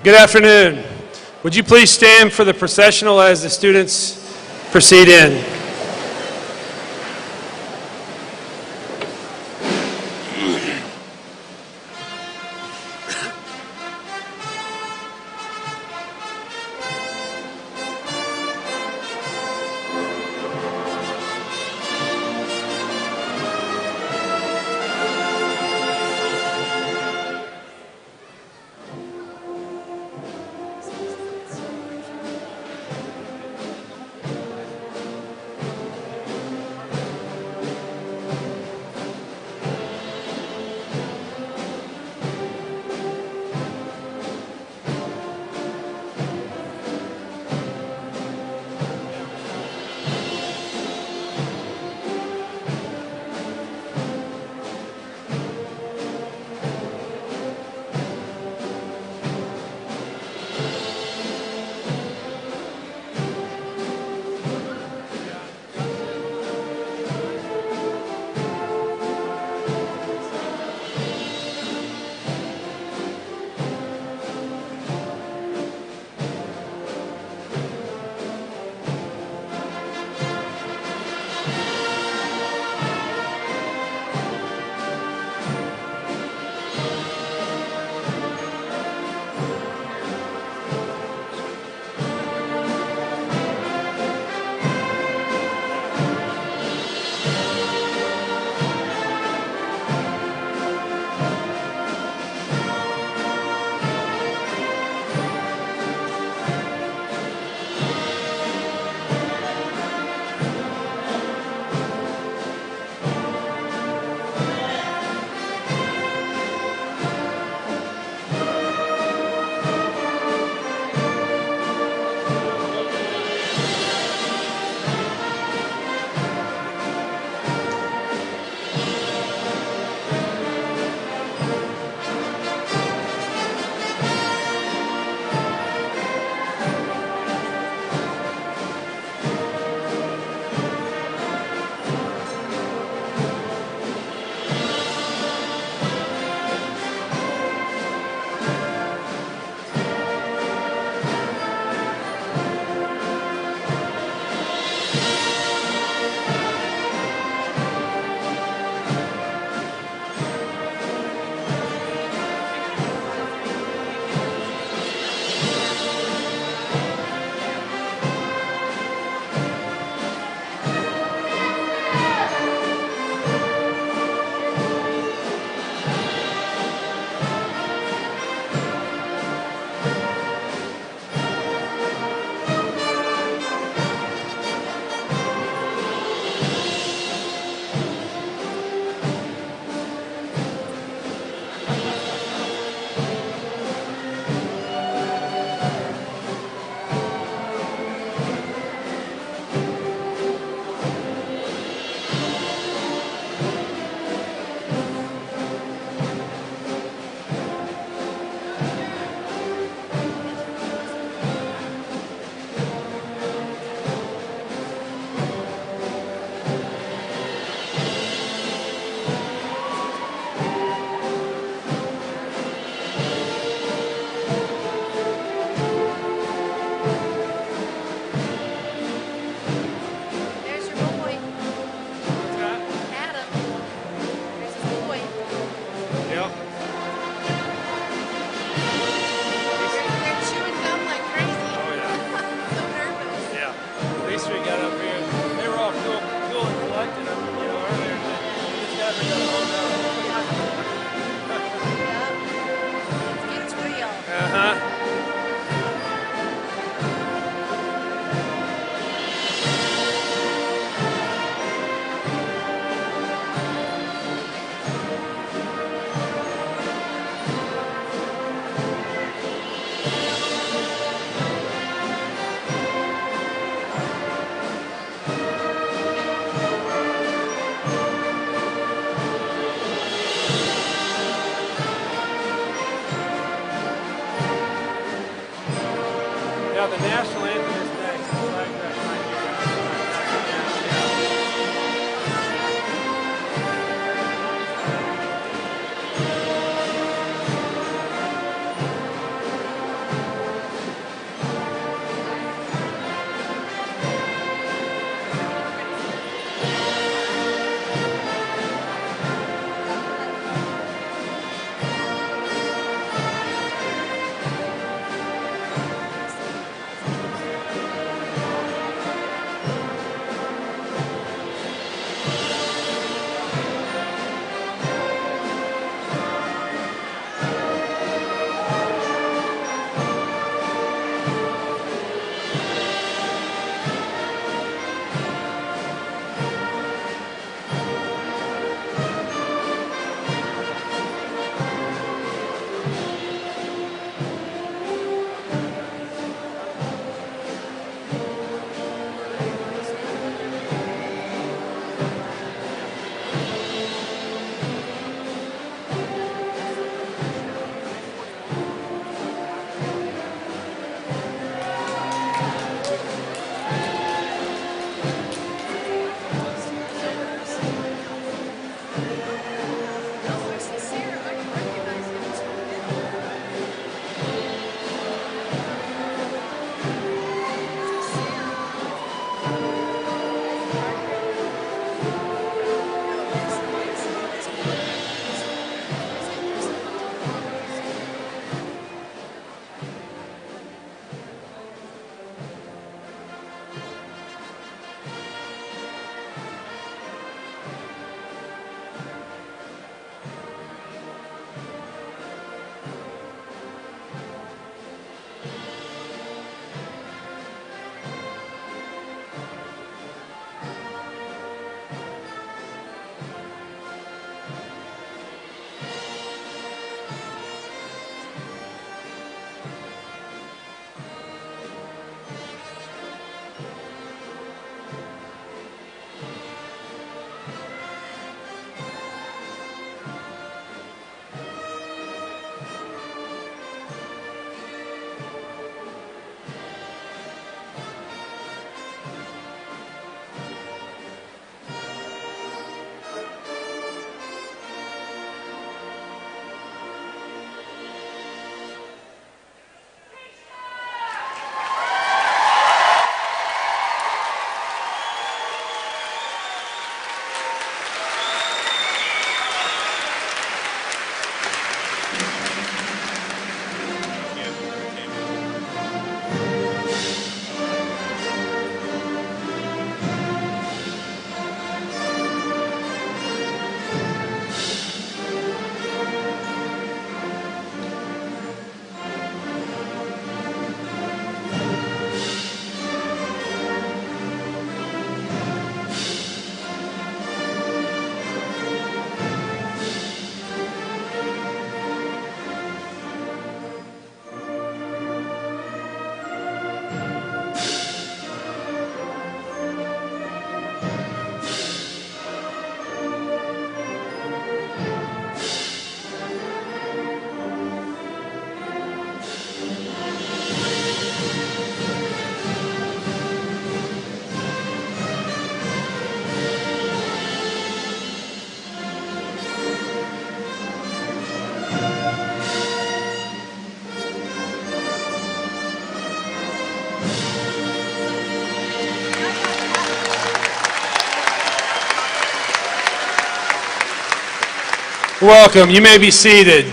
Good afternoon. Would you please stand for the processional as the students proceed in? Welcome. You may be seated.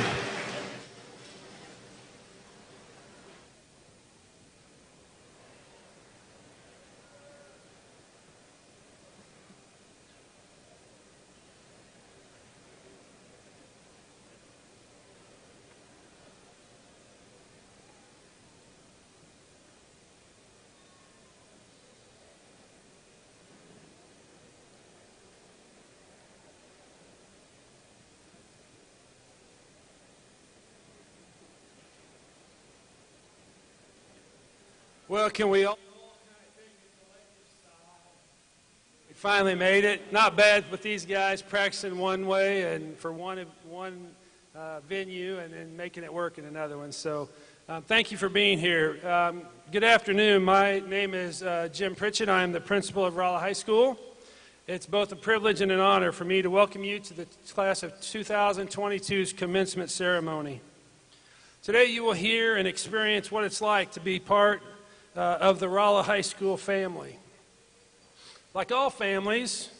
Well, can we all we finally made it. Not bad with these guys practicing one way and for one venue and then making it work in another one. So thank you for being here. Good afternoon. My name is Jim Pritchett. I am the principal of Rolla High School. It's both a privilege and an honor for me to welcome you to the class of 2022's commencement ceremony. Today you will hear and experience what it's like to be part of the Rolla High School family. Like all families,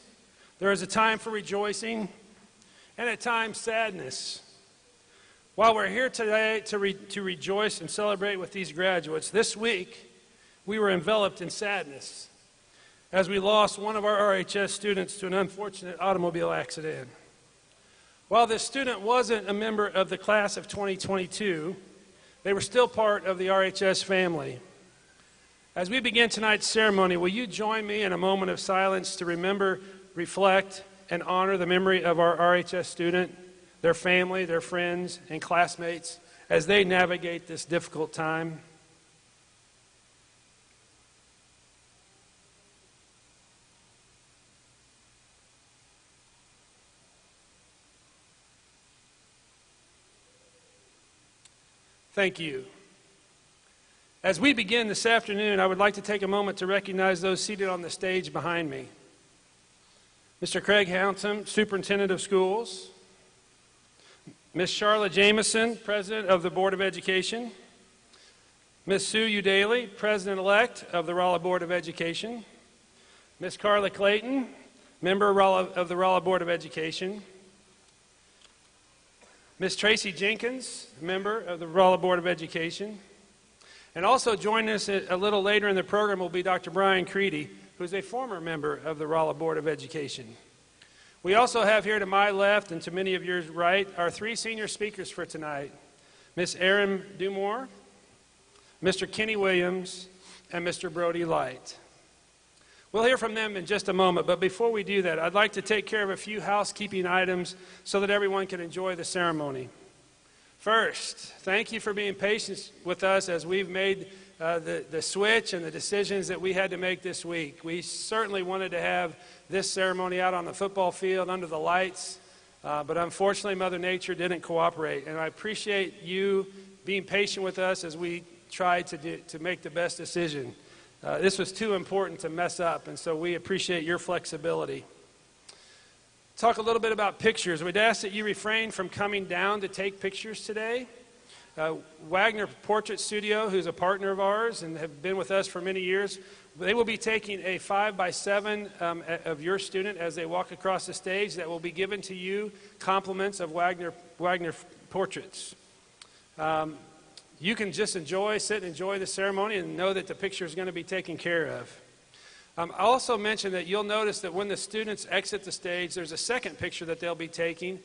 there is a time for rejoicing and at times sadness. While we're here today to rejoice and celebrate with these graduates, this week we were enveloped in sadness as we lost one of our RHS students to an unfortunate automobile accident. While this student wasn't a member of the class of 2022, they were still part of the RHS family. As we begin tonight's ceremony, will you join me in a moment of silence to remember, reflect, and honor the memory of our RHS student, their family, their friends, and classmates as they navigate this difficult time? Thank you. As we begin this afternoon, I would like to take a moment to recognize those seated on the stage behind me. Mr. Craig Hounsome, Superintendent of Schools. Ms. Charlotte Jameson, President of the Board of Education. Ms. Sue Udaley, President-elect of the Rolla Board of Education. Ms. Carla Clayton, Member of the Rolla Board of Education. Ms. Tracy Jenkins, Member of the Rolla Board of Education. And also joining us a little later in the program will be Dr. Brian Creedy, who is a former member of the Rolla Board of Education. We also have here to my left and to many of yours right our three senior speakers for tonight, Ms. Erin Dumour, Mr. Kenny Williams, and Mr. Brodie Light. We'll hear from them in just a moment, but before we do that, I'd like to take care of a few housekeeping items so that everyone can enjoy the ceremony. First, thank you for being patient with us as we've made the switch and the decisions that we had to make this week. We certainly wanted to have this ceremony out on the football field under the lights, but unfortunately Mother Nature didn't cooperate. And I appreciate you being patient with us as we tried to make the best decision. This was too important to mess up, and so we appreciate your flexibility. Talk a little bit about pictures. We'd ask that you refrain from coming down to take pictures today. Wagner Portrait Studio, who's a partner of ours and have been with us for many years, they will be taking a 5x7 of your student as they walk across the stage that will be given to you, compliments of Wagner portraits. You can just sit and enjoy the ceremony and know that the picture is going to be taken care of. I also mentioned that you'll notice that when the students exit the stage, there's a second picture that they'll be taking,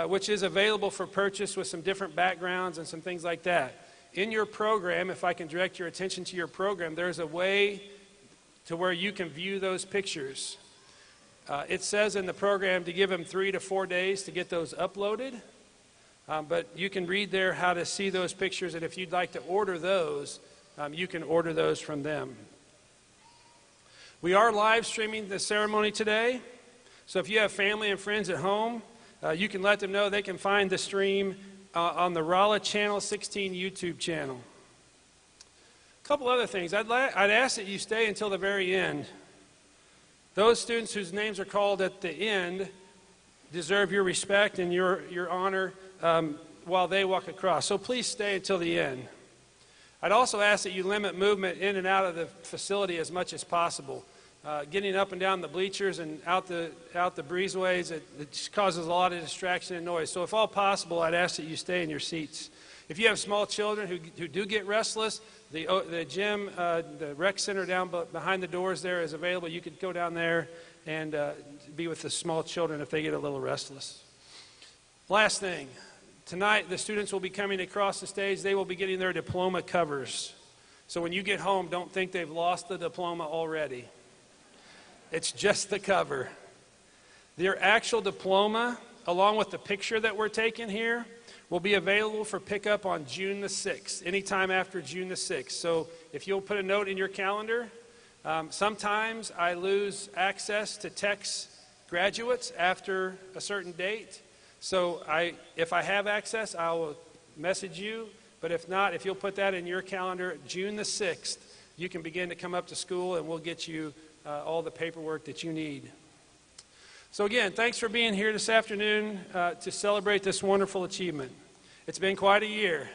which is available for purchase with some different backgrounds and some things like that. In your program, if I can direct your attention to your program, there's a way to where you can view those pictures. It says in the program to give them 3 to 4 days to get those uploaded, but you can read there how to see those pictures, and if you'd like to order those, you can order those from them. We are live streaming the ceremony today, so if you have family and friends at home, you can let them know they can find the stream on the Rolla Channel 16 YouTube channel. A couple other things. I'd ask that you stay until the very end. Those students whose names are called at the end deserve your respect and your honor while they walk across, so please stay until the end. I'd also ask that you limit movement in and out of the facility as much as possible. getting up and down the bleachers and out the breezeways, it just causes a lot of distraction and noise. So if all possible, I'd ask that you stay in your seats. If you have small children who do get restless, the gym, the rec center down behind the doors there is available. You could go down there and be with the small children if they get a little restless. Last thing, tonight the students will be coming across the stage. They will be getting their diploma covers. So when you get home, don't think they've lost the diploma already. It's just the cover. Their actual diploma, along with the picture that we're taking here, will be available for pickup on June the 6th, anytime after June the 6th. So if you'll put a note in your calendar, sometimes I lose access to text graduates after a certain date. So if I have access, I will message you. But if not, if you'll put that in your calendar, June the 6th, you can begin to come up to school and we'll get you all the paperwork that you need. So again, thanks for being here this afternoon to celebrate this wonderful achievement. It's been quite a year.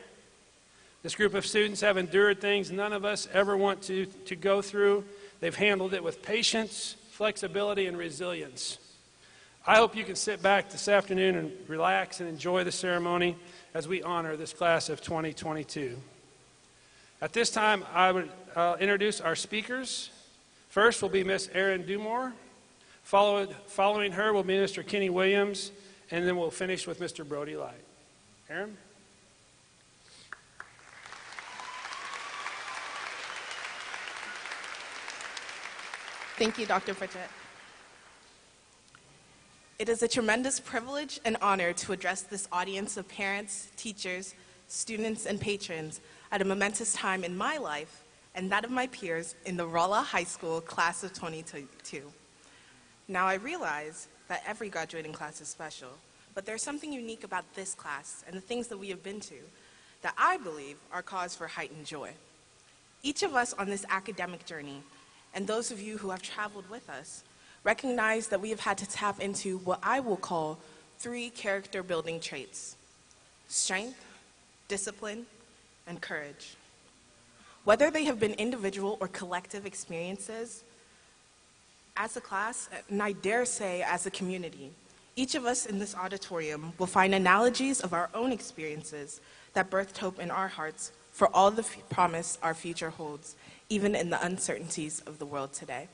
This group of students have endured things none of us ever want to go through. They've handled it with patience, flexibility, and resilience. I hope you can sit back this afternoon and relax and enjoy the ceremony as we honor this class of 2022. At this time, I'll introduce our speakers. First will be Miss Erin Dumour. Following her will be Mr. Kenny Williams, and then we'll finish with Mr. Brodie Light. Erin? Thank you, Dr. Pritchett. It is a tremendous privilege and honor to address this audience of parents, teachers, students, and patrons at a momentous time in my life and that of my peers in the Rolla High School class of 2022. Now, I realize that every graduating class is special, but there's something unique about this class and the things that we have been to that I believe are cause for heightened joy. Each of us on this academic journey, and those of you who have traveled with us, recognize that we have had to tap into what I will call 3 character-building traits: strength, discipline, and courage. Whether they have been individual or collective experiences, as a class, and I dare say as a community, each of us in this auditorium will find analogies of our own experiences that birthed hope in our hearts for all the promise our future holds, even in the uncertainties of the world today.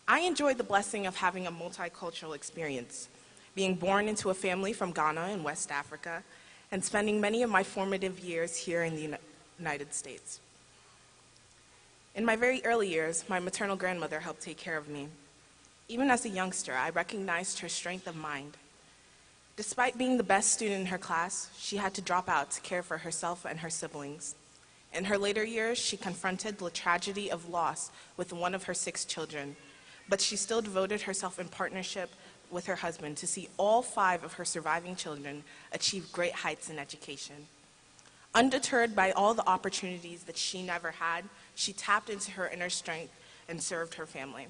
I enjoyed the blessing of having a multicultural experience, being born into a family from Ghana in West Africa, and spending many of my formative years here in the United States. In my very early years, my maternal grandmother helped take care of me. Even as a youngster, I recognized her strength of mind. Despite being the best student in her class, she had to drop out to care for herself and her siblings. In her later years, she confronted the tragedy of loss with one of her 6 children, but she still devoted herself in partnership with her husband to see all 5 of her surviving children achieve great heights in education. Undeterred by all the opportunities that she never had, she tapped into her inner strength and served her family.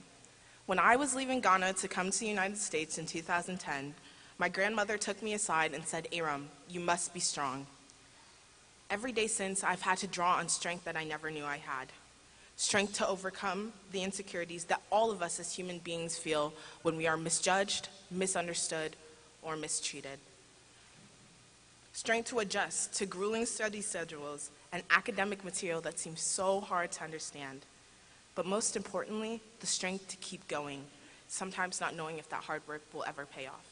When I was leaving Ghana to come to the United States in 2010, my grandmother took me aside and said, "Aram, you must be strong." Every day since, I've had to draw on strength that I never knew I had. Strength to overcome the insecurities that all of us as human beings feel when we are misjudged, misunderstood, or mistreated. Strength to adjust to grueling study schedules and academic material that seems so hard to understand. But most importantly, the strength to keep going, sometimes not knowing if that hard work will ever pay off.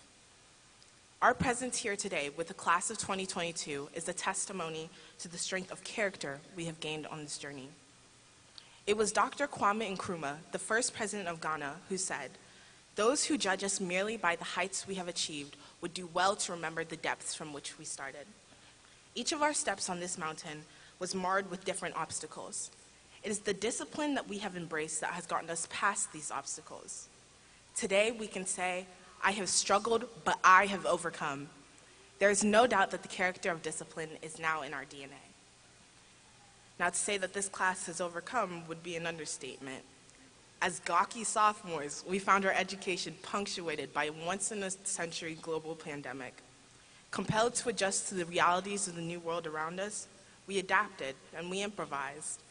Our presence here today with the class of 2022 is a testimony to the strength of character we have gained on this journey. It was Dr. Kwame Nkrumah, the first president of Ghana, who said, "Those who judge us merely by the heights we have achieved would do well to remember the depths from which we started." Each of our steps on this mountain was marred with different obstacles. It is the discipline that we have embraced that has gotten us past these obstacles. Today, we can say, "I have struggled, but I have overcome." There is no doubt that the character of discipline is now in our DNA. Now, to say that this class has overcome would be an understatement. As gawky sophomores, we found our education punctuated by a once-in-a-century global pandemic. Compelled to adjust to the realities of the new world around us, we adapted and we improvised.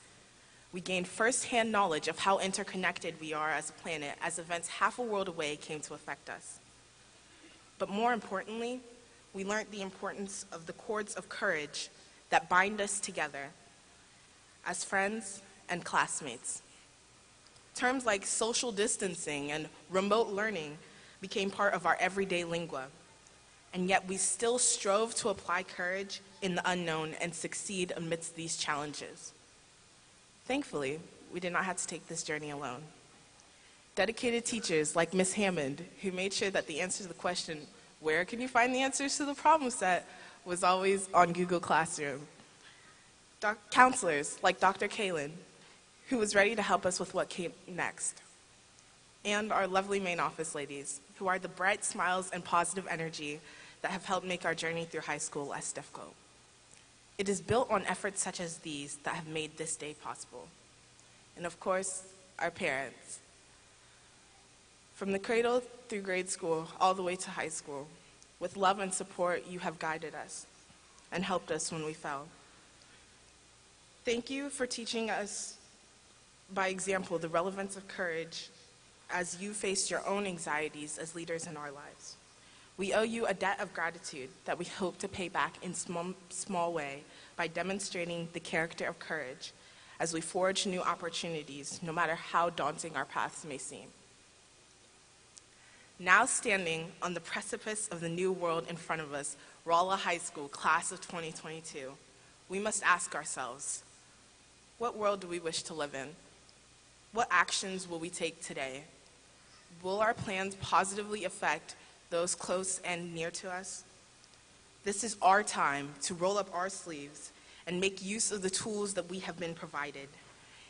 We gained firsthand knowledge of how interconnected we are as a planet as events half a world away came to affect us. But more importantly, we learned the importance of the cords of courage that bind us together as friends and classmates. Terms like social distancing and remote learning became part of our everyday lingua, and yet we still strove to apply courage in the unknown and succeed amidst these challenges. Thankfully, we did not have to take this journey alone. Dedicated teachers like Ms. Hammond, who made sure that the answer to the question, where can you find the answers to the problem set, was always on Google Classroom. Counselors like Dr. Kaylin, who was ready to help us with what came next. And our lovely main office ladies, who are the bright smiles and positive energy that have helped make our journey through high school less difficult. It is built on efforts such as these that have made this day possible. And of course, our parents. From the cradle through grade school, all the way to high school, with love and support, you have guided us and helped us when we fell. Thank you for teaching us by example the relevance of courage as you faced your own anxieties as leaders in our lives. We owe you a debt of gratitude that we hope to pay back in small way by demonstrating the character of courage as we forge new opportunities, no matter how daunting our paths may seem. Now standing on the precipice of the new world in front of us, Rolla High School, class of 2022, we must ask ourselves, what world do we wish to live in? What actions will we take today? Will our plans positively affect those close and near to us? This is our time to roll up our sleeves and make use of the tools that we have been provided.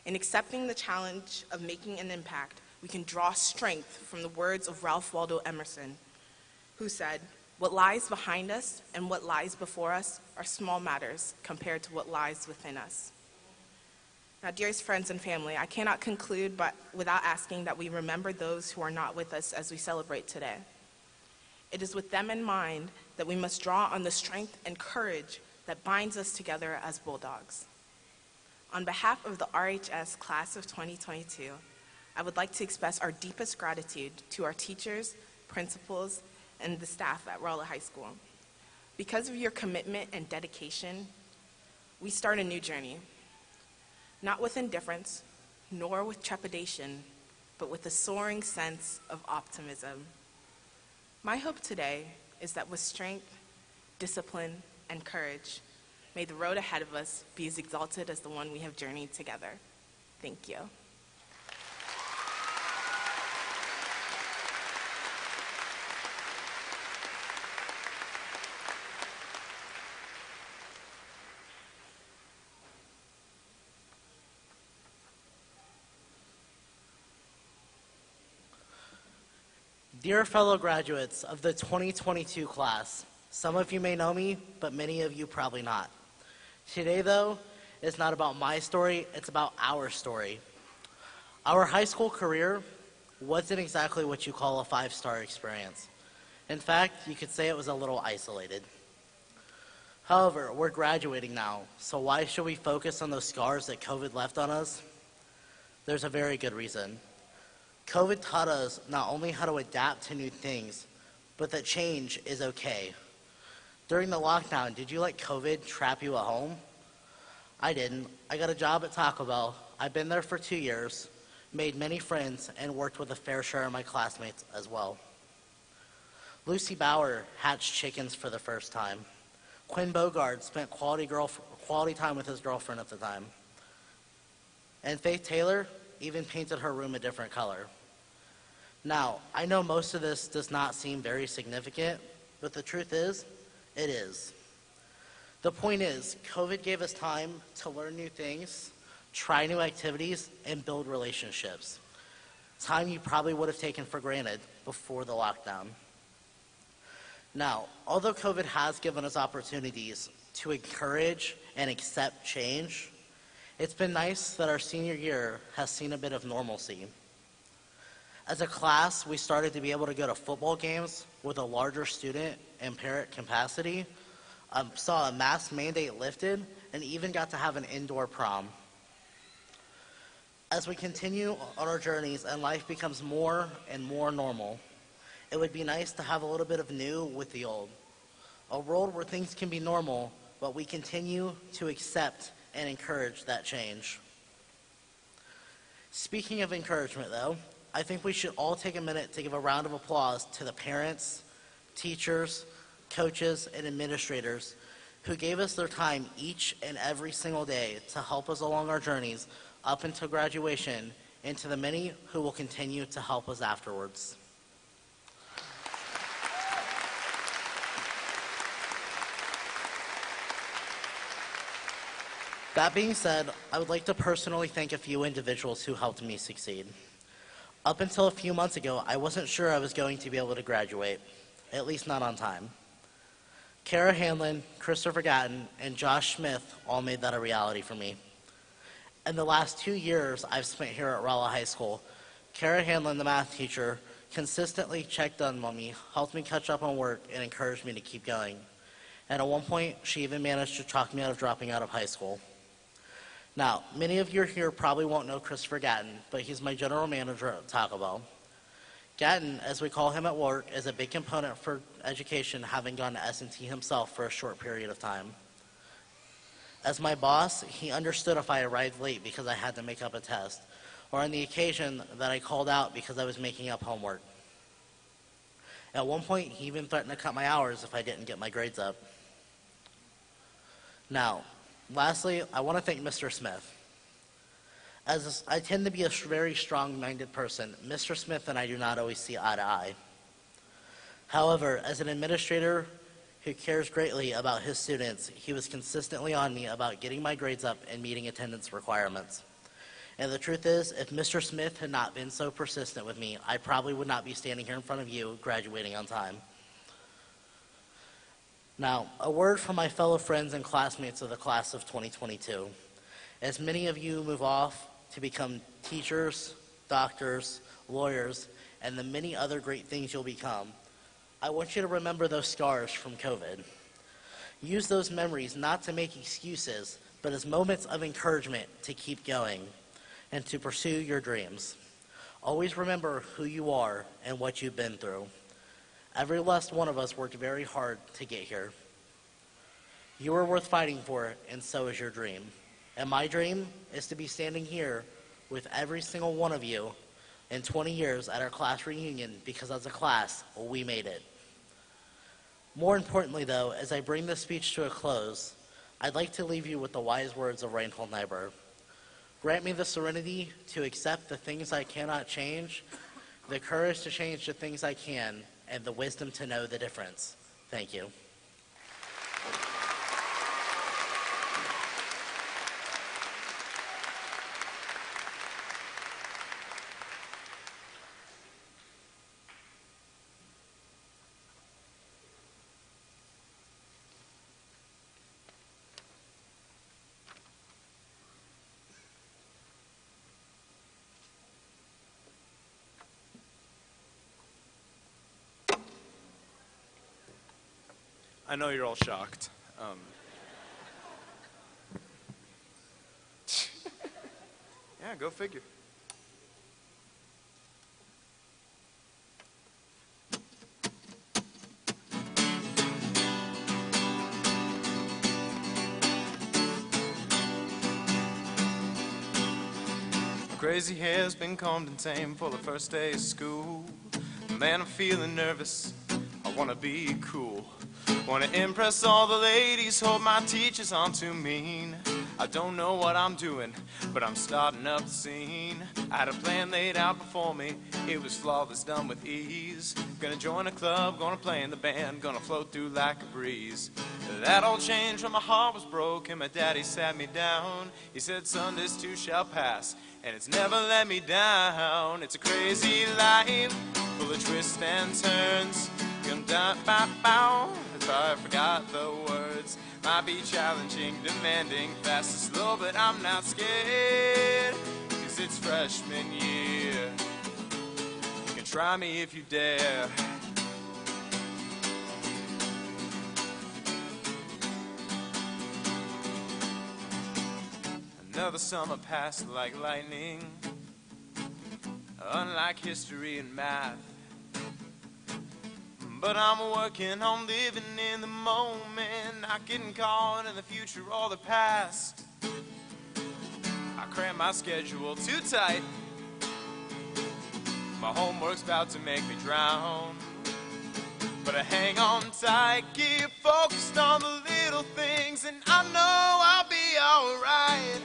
In accepting the challenge of making an impact, we can draw strength from the words of Ralph Waldo Emerson, who said, "What lies behind us and what lies before us are small matters compared to what lies within us." Now, dearest friends and family, I cannot conclude without asking that we remember those who are not with us as we celebrate today. It is with them in mind that we must draw on the strength and courage that binds us together as Bulldogs. On behalf of the RHS class of 2022, I would like to express our deepest gratitude to our teachers, principals, and the staff at Rolla High School. Because of your commitment and dedication, we start a new journey, not with indifference, nor with trepidation, but with a soaring sense of optimism. My hope today is that with strength, discipline, and courage, may the road ahead of us be as exalted as the one we have journeyed together. Thank you. Dear fellow graduates of the 2022 class, some of you may know me, but many of you probably not. Today, though, is not about my story, it's about our story. Our high school career wasn't exactly what you call a five-star experience. In fact, you could say it was a little isolated. However, we're graduating now, so why should we focus on those scars that COVID left on us? There's a very good reason. COVID taught us not only how to adapt to new things, but that change is okay. During the lockdown, did you let COVID trap you at home? I didn't. I got a job at Taco Bell. I've been there for 2 years, made many friends, and worked with a fair share of my classmates as well. Lucy Bauer hatched chickens for the first time. Quinn Bogard spent quality time with his girlfriend at the time. And Faith Taylor even painted her room a different color. Now, I know most of this does not seem very significant, but the truth is, it is. The point is, COVID gave us time to learn new things, try new activities, and build relationships. Time you probably would have taken for granted before the lockdown. Now, although COVID has given us opportunities to encourage and accept change, it's been nice that our senior year has seen a bit of normalcy. As a class, we started to be able to go to football games with a larger student and parent capacity, saw a mask mandate lifted, and even got to have an indoor prom. As we continue on our journeys and life becomes more and more normal, it would be nice to have a little bit of new with the old. A world where things can be normal, but we continue to accept and encourage that change. Speaking of encouragement, though, I think we should all take a minute to give a round of applause to the parents, teachers, coaches, and administrators who gave us their time each and every single day to help us along our journeys up until graduation, and to the many who will continue to help us afterwards. That being said, I would like to personally thank a few individuals who helped me succeed. Up until a few months ago, I wasn't sure I was going to be able to graduate, at least not on time. Kara Hanlon, Christopher Gatton, and Josh Smith all made that a reality for me. In the last 2 years I've spent here at Rolla High School, Kara Hanlon, the math teacher, consistently checked on me, helped me catch up on work, and encouraged me to keep going. And at one point, she even managed to talk me out of dropping out of high school. Now, many of you here probably won't know Christopher Gatton, but he's my general manager at Taco Bell. Gatton, as we call him at work, is a big component for education, having gone to S&T himself for a short period of time. As my boss, he understood if I arrived late because I had to make up a test, or on the occasion that I called out because I was making up homework. At one point, he even threatened to cut my hours if I didn't get my grades up. Now, lastly, I want to thank Mr. Smith. As I tend to be a very strong-minded person, Mr. Smith and I do not always see eye to eye. However, as an administrator who cares greatly about his students, he was consistently on me about getting my grades up and meeting attendance requirements. And the truth is, if Mr. Smith had not been so persistent with me, I probably would not be standing here in front of you graduating on time. Now, a word from my fellow friends and classmates of the class of 2022. As many of you move off to become teachers, doctors, lawyers, and the many other great things you'll become, I want you to remember those scars from COVID. Use those memories not to make excuses, but as moments of encouragement to keep going and to pursue your dreams. Always remember who you are and what you've been through. Every last one of us worked very hard to get here. You are worth fighting for, and so is your dream. And my dream is to be standing here with every single one of you in 20 years at our class reunion, because as a class, we made it. More importantly, though, as I bring this speech to a close, I'd like to leave you with the wise words of Reinhold Niebuhr. Grant me the serenity to accept the things I cannot change, the courage to change the things I can, and the wisdom to know the difference. Thank you. I know you're all shocked. Yeah, go figure. Crazy hair's been combed and tamed for the first day of school. Man, I'm feeling nervous. I wanna be cool. Wanna impress all the ladies, hope my teachers aren't too mean. I don't know what I'm doing, but I'm starting up the scene. I had a plan laid out before me, it was flawless, done with ease. Gonna join a club, gonna play in the band, gonna float through like a breeze. That all changed when my heart was broken, my daddy sat me down. He said, son, this too shall pass, and it's never let me down. It's a crazy life, full of twists and turns. Gonna die, bow, bow. If I forgot the words, might be challenging, demanding, fast and slow, but I'm not scared, 'cause it's freshman year. You can try me if you dare. Another summer passed like lightning. unlike history and math. But I'm working on living in the moment, not getting caught in the future or the past. I cram my schedule too tight. My homework's about to make me drown. But I hang on tight, keep focused on the little things, and I know I'll be alright.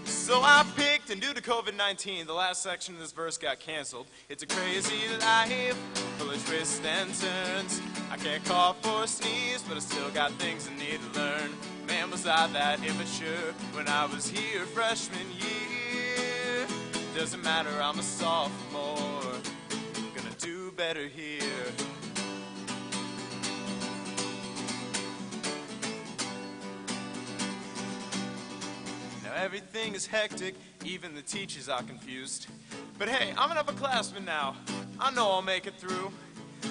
So I picked, and due to COVID-19, the last section of this verse got canceled. It's a crazy life, full of twists and turns. I can't cough or sneeze, but I still got things I need to learn. Man, was I that immature when I was here freshman year. Doesn't matter, I'm a sophomore, gonna do better here. Everything is hectic, even the teachers are confused. But hey, I'm an upperclassman now, I know I'll make it through.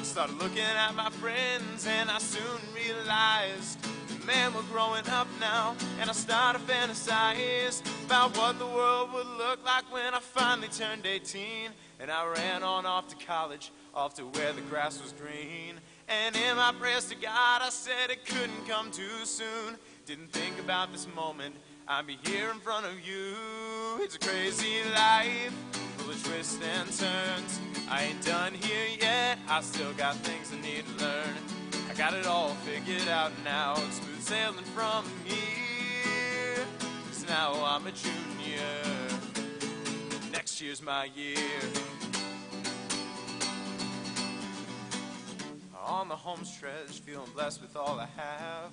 Started looking at my friends and I soon realized, man, we're growing up now. And I started to fantasize about what the world would look like when I finally turned 18. And I ran on off to college, off to where the grass was green. And in my prayers to God I said it couldn't come too soon. Didn't think about this moment, I'll be here in front of you. It's a crazy life, full of twists and turns. I ain't done here yet, I still got things I need to learn. I got it all figured out now, it's smooth sailing from here. 'Cause now I'm a junior, next year's my year. On the home stretch, feeling blessed with all I have.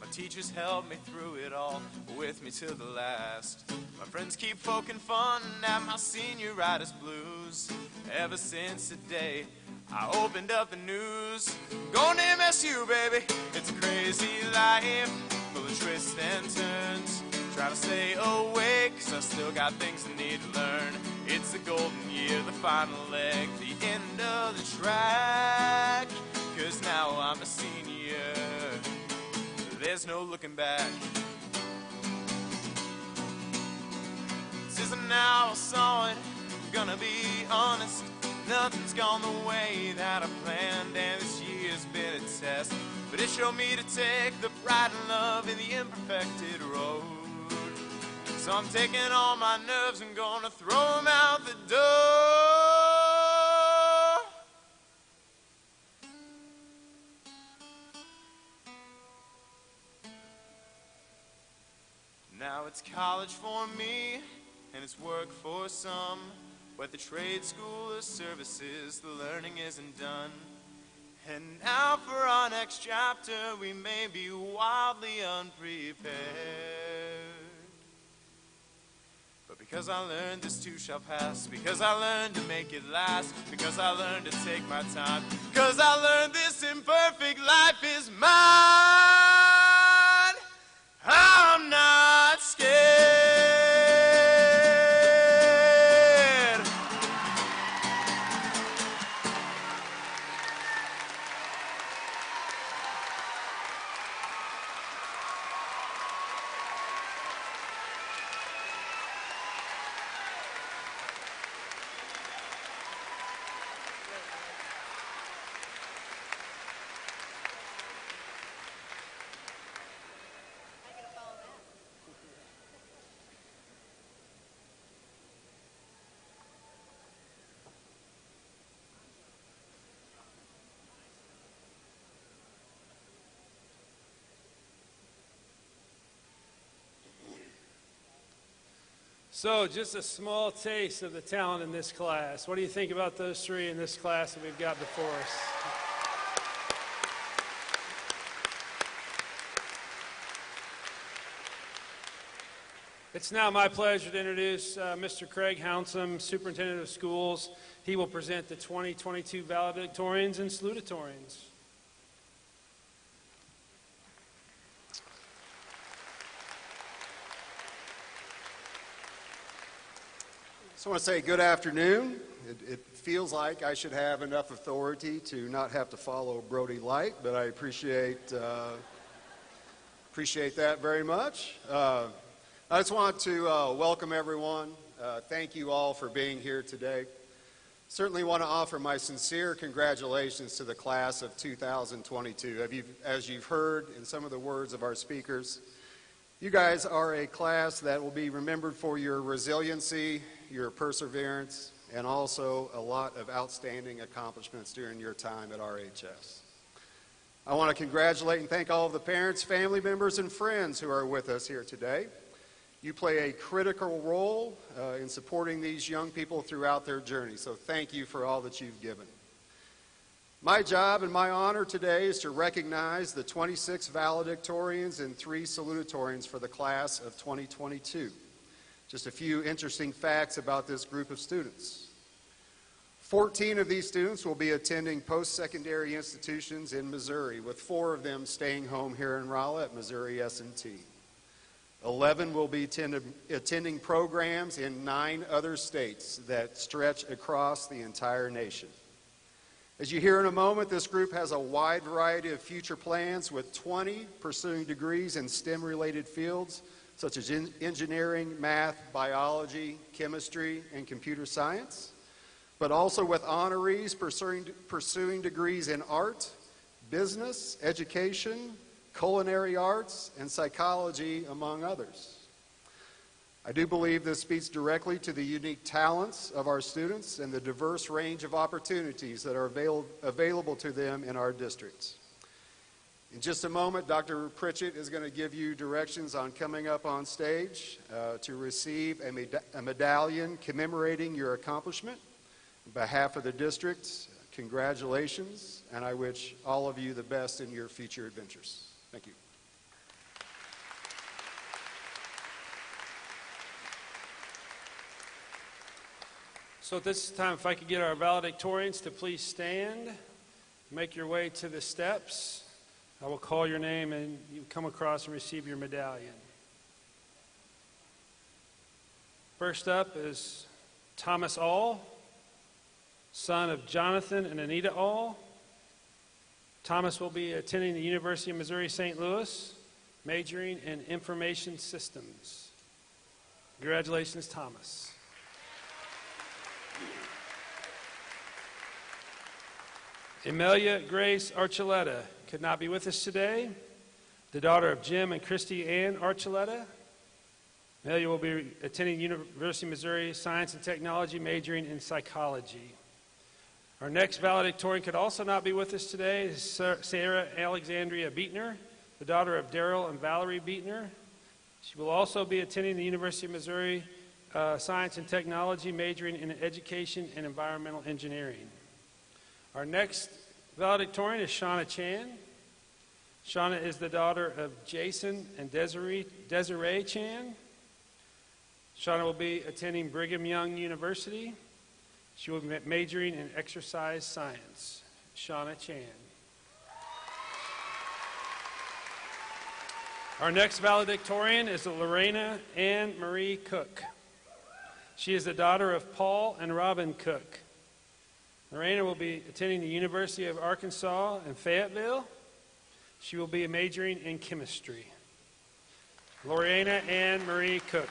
My teachers held me through it all, with me till the last. My friends keep poking fun at my senioritis blues. Ever since the day I opened up the news. Going to MSU, baby, it's a crazy life, full of twists and turns. Try to stay awake, 'cause I still got things I need to learn. It's the golden year, the final leg, the end of the track. 'Cause now I'm a senior, there's no looking back. This isn't how I saw it, I'm gonna be honest. Nothing's gone the way that I planned, and this year's been a test. But it showed me to take the pride and love in the imperfected road. So I'm taking all my nerves and gonna throw them out the door. Now it's college for me, and it's work for some. Whether trade school or services, the learning isn't done. And now for our next chapter, we may be wildly unprepared. But because I learned this too shall pass, because I learned to make it last, because I learned to take my time, because I learned this imperfect life is mine, I'm not scared. So just a small taste of the talent in this class. What do you think about those three in this class that we've got before us? It's now my pleasure to introduce Mr. Craig Hounsome, Superintendent of Schools. He will present the 2022 valedictorians and salutatorians. So I want to say good afternoon. It feels like I should have enough authority to not have to follow Brodie Light, but I appreciate that very much. I just want to welcome everyone. Thank you all for being here today. Certainly want to offer my sincere congratulations to the class of 2022. As you've heard in some of the words of our speakers, you guys are a class that will be remembered for your resiliency, your perseverance, and also a lot of outstanding accomplishments during your time at RHS. I want to congratulate and thank all of the parents, family members, and friends who are with us here today. You play a critical role in supporting these young people throughout their journey, so thank you for all that you've given. My job and my honor today is to recognize the 26 valedictorians and 3 salutatorians for the class of 2022. Just a few interesting facts about this group of students. 14 of these students will be attending post-secondary institutions in Missouri, with 4 of them staying home here in Rolla at Missouri S&T. 11 will be attending programs in 9 other states that stretch across the entire nation. As you hear in a moment, this group has a wide variety of future plans, with 20 pursuing degrees in STEM-related fields such as engineering, math, biology, chemistry, and computer science, but also with honorees pursuing degrees in art, business, education, culinary arts, and psychology, among others. I do believe this speaks directly to the unique talents of our students and the diverse range of opportunities that are available to them in our districts. In just a moment, Dr. Pritchett is going to give you directions on coming up on stage to receive a medallion commemorating your accomplishment. On behalf of the district, congratulations, and I wish all of you the best in your future adventures. Thank you. So at this time, if I could get our valedictorians to please stand, make your way to the steps. I will call your name and you come across and receive your medallion. First up is Thomas All, son of Jonathan and Anita All. Thomas will be attending the University of Missouri St. Louis, majoring in information systems. Congratulations, Thomas. Amelia Grace Archuleta could not be with us today, the daughter of Jim and Christy Ann Archuleta. Amelia will be attending University of Missouri Science and Technology, majoring in psychology. Our next valedictorian could also not be with us today is Sarah Alexandria Beatner, the daughter of Daryl and Valerie Beatner. She will also be attending the University of Missouri Science and Technology, majoring in education and environmental engineering. Our next valedictorian is Shauna Chan. Shauna is the daughter of Jason and Desiree Chan. Shauna will be attending Brigham Young University. She will be majoring in exercise science. Shauna Chan. Our next valedictorian is Lorena Ann Marie Cook. She is the daughter of Paul and Robin Cook. Lorena will be attending the University of Arkansas in Fayetteville. She will be majoring in chemistry. Lorena Ann Marie Cook.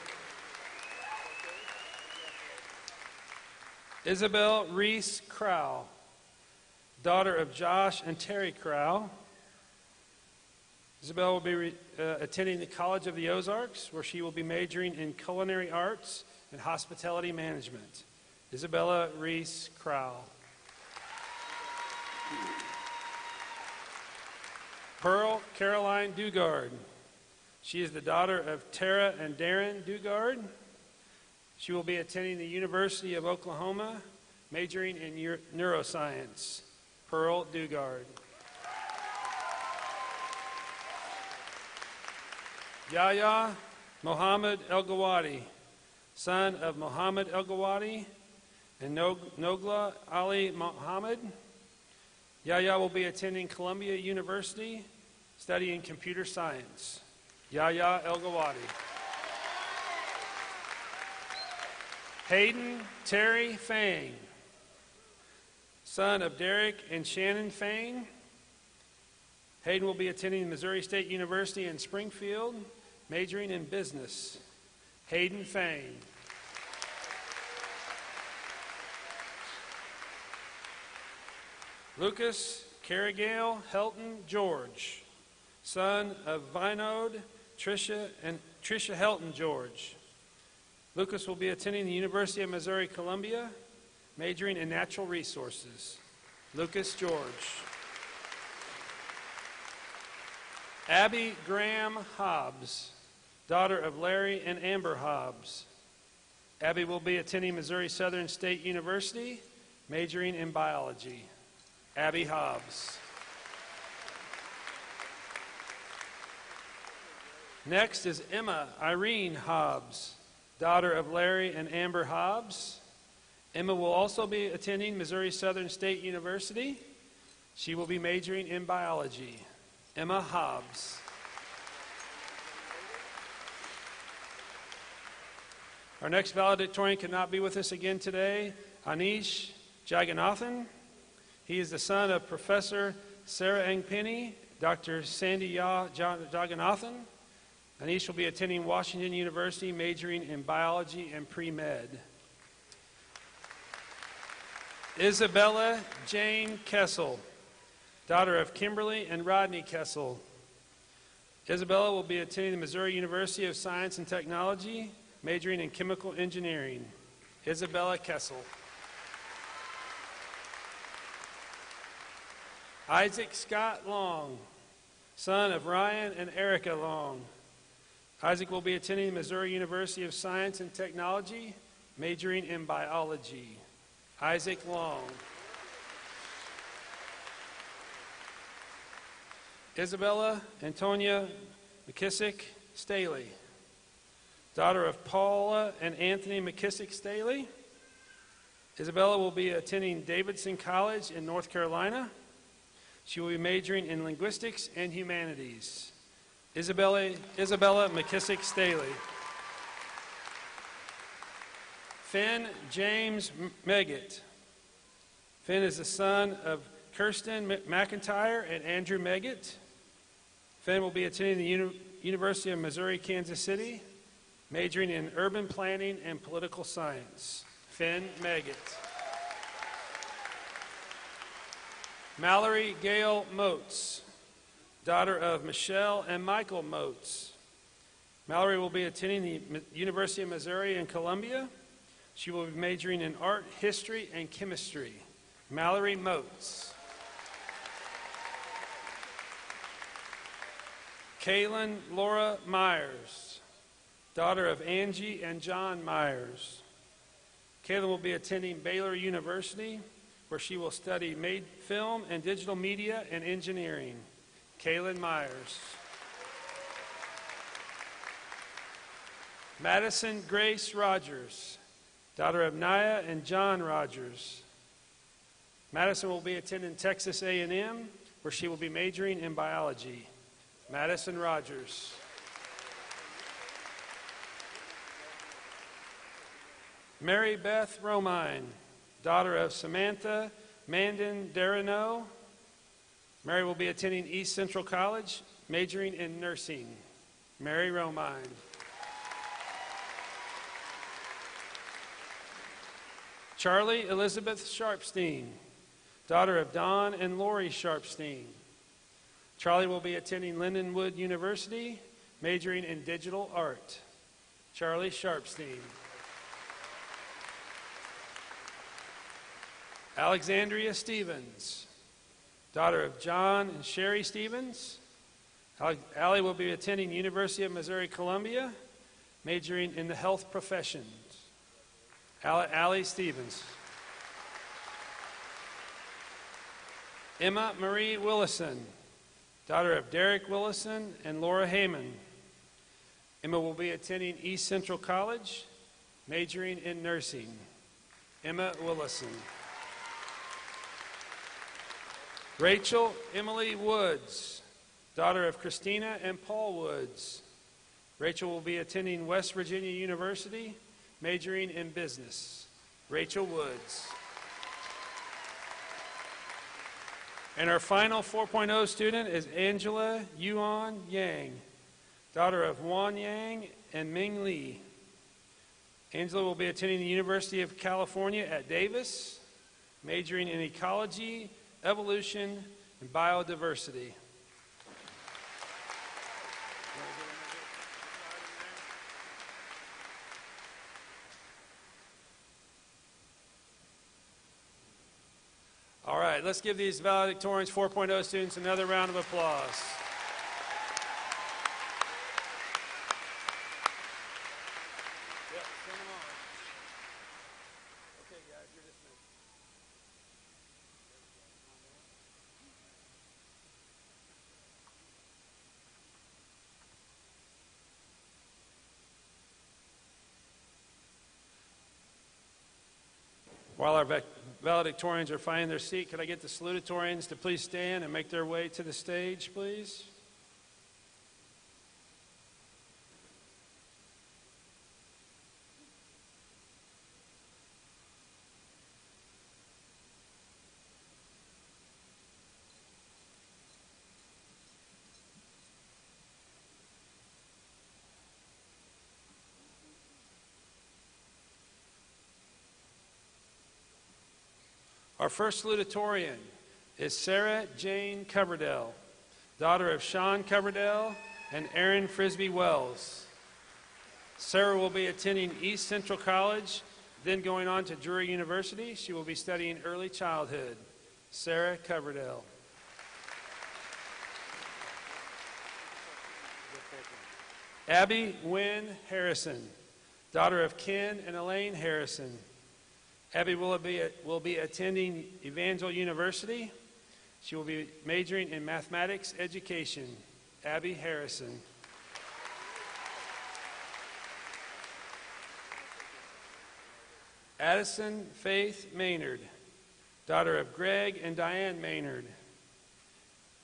Isabel Reese Crow, daughter of Josh and Terry Crow. Isabel will be attending the College of the Ozarks, where she will be majoring in culinary arts and hospitality management. Isabella Reese Crow. Pearl Caroline Dugard. She is the daughter of Tara and Darren Dugard. She will be attending the University of Oklahoma, majoring in neuroscience. Pearl Dugard. Yahya Mohammed El-Gawadi, son of Mohammed El-Gawadi and Nogla Ali Mohammed. Yahya will be attending Columbia University, studying computer science. Yahya El-Gawadi. Hayden Terry Fang, son of Derek and Shannon Fang. Hayden will be attending Missouri State University in Springfield, majoring in business. Hayden Fang. Lucas Carrigale Helton George, son of Vinode Tricia Helton George. Lucas will be attending the University of Missouri-Columbia, majoring in natural resources. Lucas George. Abby Graham Hobbs, daughter of Larry and Amber Hobbs. Abby will be attending Missouri Southern State University, majoring in biology. Abby Hobbs. Next is Emma Irene Hobbs, daughter of Larry and Amber Hobbs. Emma will also be attending Missouri Southern State University. She will be majoring in biology. Emma Hobbs. Our next valedictorian cannot be with us again today. Anish Jagannathan. He is the son of Professor Sarah Engpenny, Dr. Sandy Jagannathan. Anish will be attending Washington University, majoring in biology and pre-med. Isabella Jane Kessel, daughter of Kimberly and Rodney Kessel. Isabella will be attending the Missouri University of Science and Technology, majoring in chemical engineering. Isabella Kessel. Isaac Scott Long, son of Ryan and Erica Long. Isaac will be attending Missouri University of Science and Technology, majoring in biology. Isaac Long. Isabella Antonia McKissick Staley, daughter of Paula and Anthony McKissick Staley. Isabella will be attending Davidson College in North Carolina. She will be majoring in linguistics and humanities. Isabella McKissick Staley. Finn James Meggett. Finn is the son of Kirsten McIntyre and Andrew Meggett. Finn will be attending the University of Missouri, Kansas City, majoring in urban planning and political science. Finn Meggett. Mallory Gale Moats, daughter of Michelle and Michael Moats. Mallory will be attending the University of Missouri in Columbia. She will be majoring in art, history, and chemistry. Mallory Moats. Kaylin Laura Myers, daughter of Angie and John Myers. Kaylin will be attending Baylor University, where she will study film and digital media and engineering. Kaylin Myers. Madison Grace Rogers, daughter of Naya and John Rogers. Madison will be attending Texas A&M, where she will be majoring in biology. Madison Rogers. Mary Beth Romine, daughter of Samantha Mandan Derino. Mary will be attending East Central College, majoring in nursing. Mary Romine. Charlie Elizabeth Sharpstein, daughter of Don and Lori Sharpstein. Charlie will be attending Lindenwood University, majoring in digital art. Charlie Sharpstein. Alexandria Stevens, daughter of John and Sherry Stevens. Allie will be attending University of Missouri-Columbia, majoring in the health professions. Allie Stevens. Emma Marie Willison, daughter of Derek Willison and Laura Heyman. Emma will be attending East Central College, majoring in nursing. Emma Willison. Rachel Emily Woods, daughter of Christina and Paul Woods. Rachel will be attending West Virginia University, majoring in business. Rachel Woods. And our final 4.0 student is Angela Yuan Yang, daughter of Wan Yang and Ming Lee. Angela will be attending the University of California at Davis, majoring in ecology, evolution, and biodiversity. All right, let's give these valedictorians 4.0 students another round of applause. Yep, send them on. Okay, guys, you're dismissed. While our valedictorians are finding their seat, could I get the salutatorians to please stand and make their way to the stage, please? Our first salutatorian is Sarah Jane Coverdell, daughter of Sean Coverdell and Erin Frisbee Wells. Sarah will be attending East Central College, then going on to Drury University. She will be studying early childhood. Sarah Coverdell. Abby Wynn Harrison, daughter of Ken and Elaine Harrison. Abby will be attending Evangel University. She will be majoring in mathematics education. Abby Harrison. Addison Faith Maynard, daughter of Greg and Diane Maynard.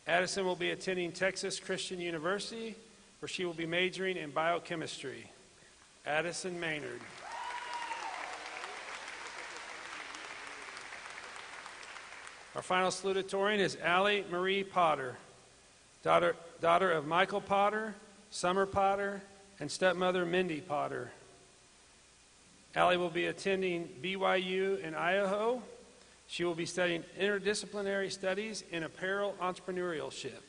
Addison will be attending Texas Christian University, where she will be majoring in biochemistry. Addison Maynard. Our final salutatorian is Allie Marie Potter, daughter of Michael Potter, Summer Potter, and stepmother Mindy Potter. Allie will be attending BYU in Idaho. She will be studying interdisciplinary studies in apparel entrepreneurship.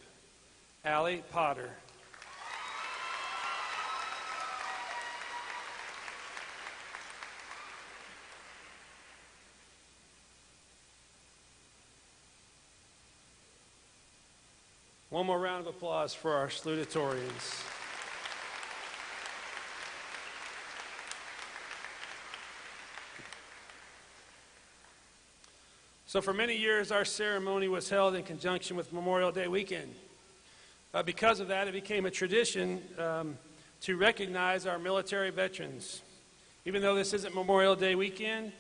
Allie Potter. One more round of applause for our salutatorians. So for many years, our ceremony was held in conjunction with Memorial Day weekend. Because of that, it became a tradition to recognize our military veterans. Even though this isn't Memorial Day weekend,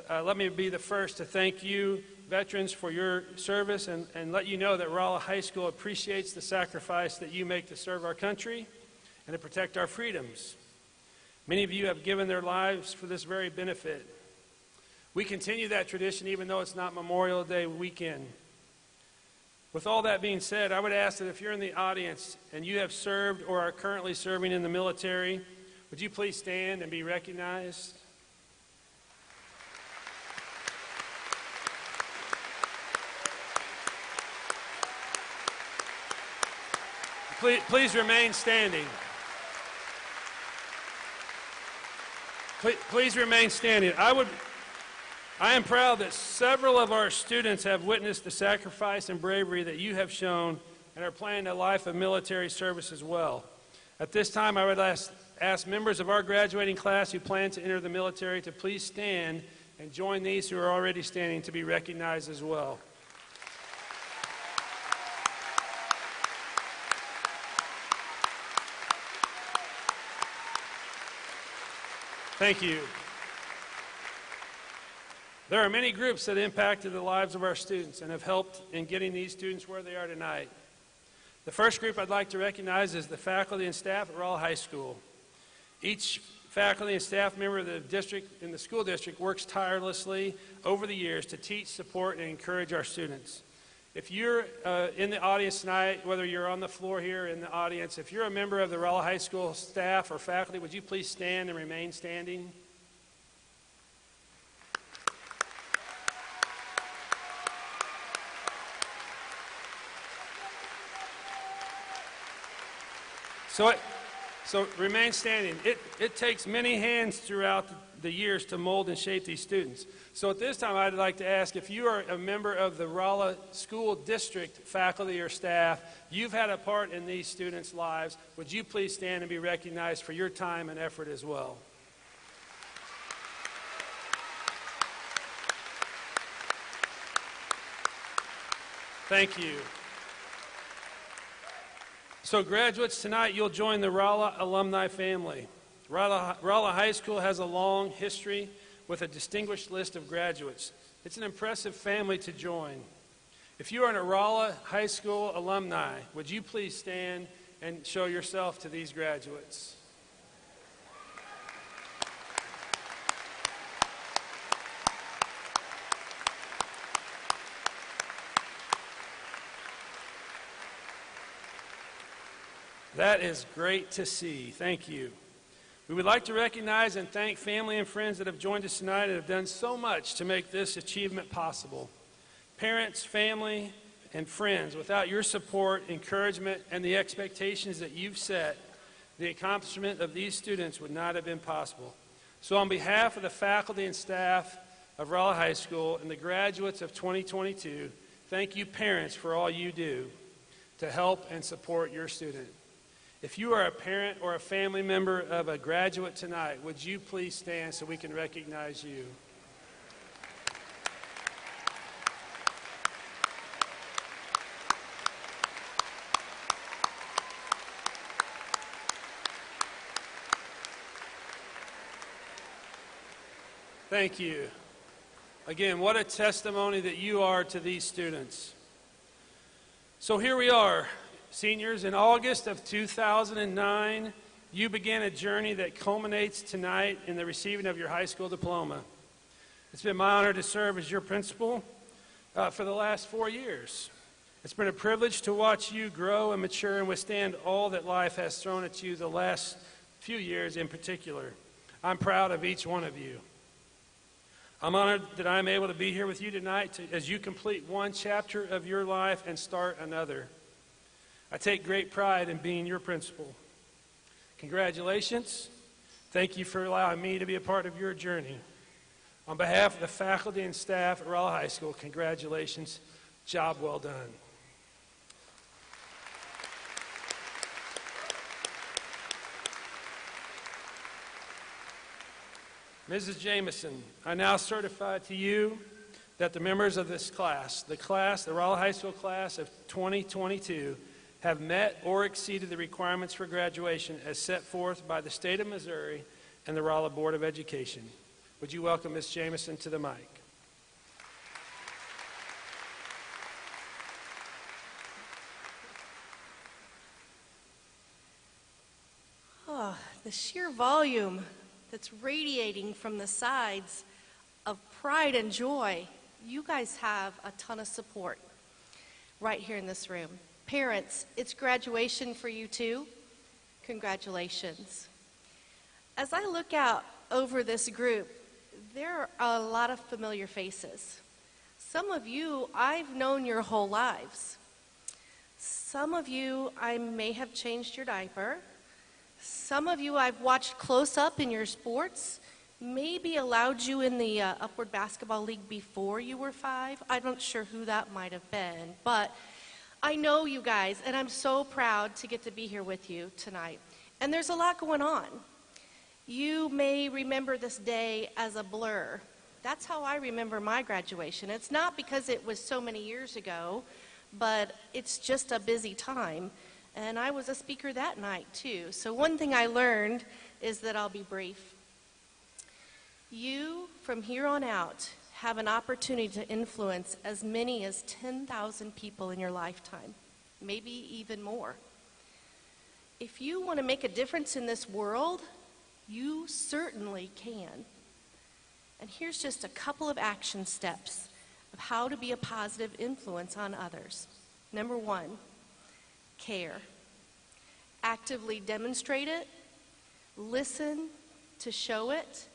let me be the first to thank you, veterans, for your service and let you know that Rolla High School appreciates the sacrifice that you make to serve our country and to protect our freedoms. Many of you have given their lives for this very benefit. We continue that tradition even though it's not Memorial Day weekend. With all that being said, I would ask that if you're in the audience and you have served or are currently serving in the military, would you please stand and be recognized? Please remain standing. Please remain standing. I am proud that several of our students have witnessed the sacrifice and bravery that you have shown and are planning a life of military service as well. At this time, I would ask members of our graduating class who plan to enter the military to please stand and join these who are already standing to be recognized as well. Thank you. There are many groups that impacted the lives of our students and have helped in getting these students where they are tonight. The first group I'd like to recognize is the faculty and staff at Rolla High School. Each faculty and staff member of the district in the school district works tirelessly over the years to teach, support, and encourage our students. If you're in the audience tonight, whether you're on the floor here in the audience, if you're a member of the Rolla High School staff or faculty, would you please stand and remain standing? So remain standing. It takes many hands throughout the years to mold and shape these students. So at this time, I'd like to ask if you are a member of the Rolla School District faculty or staff, you've had a part in these students' lives, would you please stand and be recognized for your time and effort as well? Thank you. So graduates, tonight you'll join the Rolla alumni family. Rolla High School has a long history with a distinguished list of graduates. It's an impressive family to join. If you are a Rolla High School alumni, would you please stand and show yourself to these graduates? That is great to see. Thank you. We would like to recognize and thank family and friends that have joined us tonight and have done so much to make this achievement possible. Parents, family, and friends, without your support, encouragement, and the expectations that you've set, the accomplishment of these students would not have been possible. So on behalf of the faculty and staff of Rolla High School and the graduates of 2022, thank you parents for all you do to help and support your student. If you are a parent or a family member of a graduate tonight, would you please stand so we can recognize you? Thank you. Again, what a testimony that you are to these students. So here we are. Seniors, in August of 2009, you began a journey that culminates tonight in the receiving of your high school diploma. It's been my honor to serve as your principal for the last 4 years. It's been a privilege to watch you grow and mature and withstand all that life has thrown at you the last few years in particular. I'm proud of each one of you. I'm honored that I'm able to be here with you tonight as you complete one chapter of your life and start another. I take great pride in being your principal. Congratulations. Thank you for allowing me to be a part of your journey. On behalf of the faculty and staff at Rolla High School, congratulations. Job well done. Mrs. Jameson, I now certify to you that the members of this class, the Rolla High School class of 2022, have met or exceeded the requirements for graduation as set forth by the state of Missouri and the Rolla Board of Education. Would you welcome Ms. Jameson to the mic? Oh, the sheer volume that's radiating from the sides of pride and joy. You guys have a ton of support right here in this room. Parents, it's graduation for you too. Congratulations. As I look out over this group, there are a lot of familiar faces. Some of you I've known your whole lives. Some of you I may have changed your diaper. Some of you I've watched close up in your sports, maybe allowed you in the Upward Basketball League before you were 5. I'm not sure who that might have been, but I know you guys, and I'm so proud to get to be here with you tonight. And there's a lot going on. You may remember this day as a blur. That's how I remember my graduation. It's not because it was so many years ago, but it's just a busy time. And I was a speaker that night, too. So one thing I learned is that I'll be brief. You, from here on out, have an opportunity to influence as many as 10,000 people in your lifetime, maybe even more. If you want to make a difference in this world, you certainly can. And here's just a couple of action steps of how to be a positive influence on others. Number 1, care. Actively demonstrate it, listen to show it,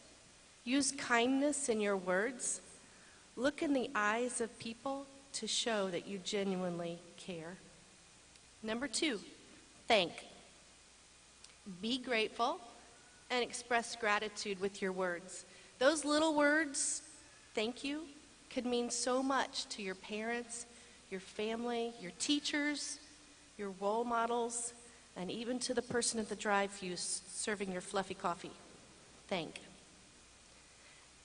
use kindness in your words. Look in the eyes of people to show that you genuinely care. Number 2, thank. Be grateful and express gratitude with your words. Those little words, thank you, could mean so much to your parents, your family, your teachers, your role models, and even to the person at the drive-thru serving your fluffy coffee. Thank.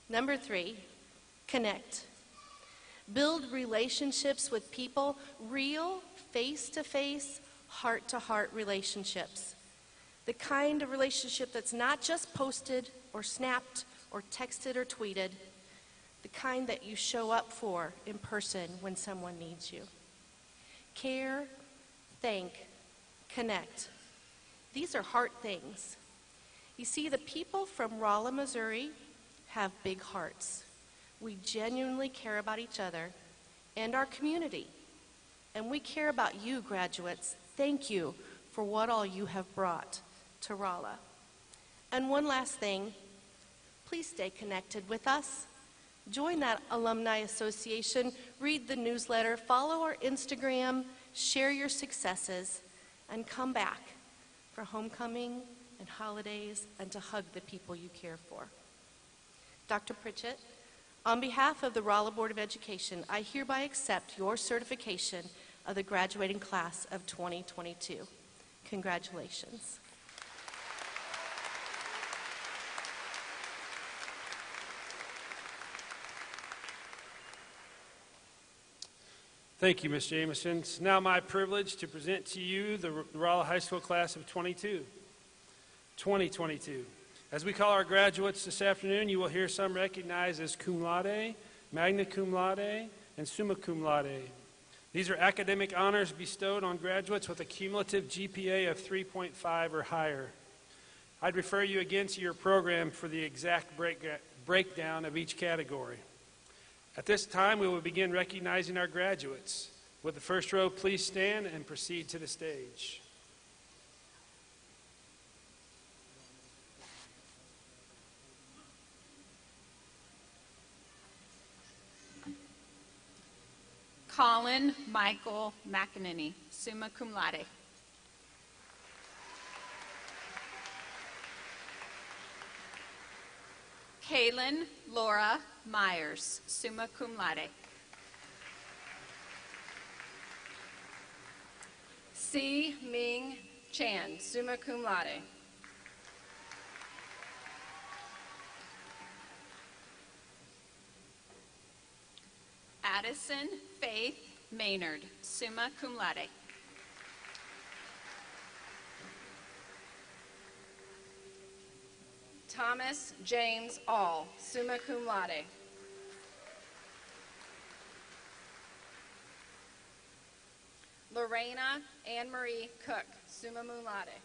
Number 3, connect. Build relationships with people, real, face-to-face, heart-to-heart relationships. The kind of relationship that's not just posted or snapped or texted or tweeted, the kind that you show up for in person when someone needs you. Care, thank, connect. These are heart things. You see, the people from Rolla, Missouri have big hearts. We genuinely care about each other and our community. And we care about you, graduates. Thank you for what all you have brought to Rolla. And one last thing, please stay connected with us. Join that alumni association, read the newsletter, follow our Instagram, share your successes, and come back for homecoming and holidays and to hug the people you care for. Dr. Pritchett, on behalf of the Rolla Board of Education, I hereby accept your certification of the graduating class of 2022. Congratulations. Thank you, Ms. Jameson. It's now my privilege to present to you the Rolla High School class of 2022. As we call our graduates this afternoon, you will hear some recognized as cum laude, magna cum laude, and summa cum laude. These are academic honors bestowed on graduates with a cumulative GPA of 3.5 or higher. I'd refer you again to your program for the exact breakdown of each category. At this time, we will begin recognizing our graduates. Would the first row please stand and proceed to the stage? Colin Michael McEnany, summa cum laude. Kaylin Laura Myers, summa cum laude. C. Ming Chan, summa cum laude. Addison Faith Maynard, summa cum laude. Thomas James All, summa cum laude. Lorena Anne Marie Cook, summa cum laude.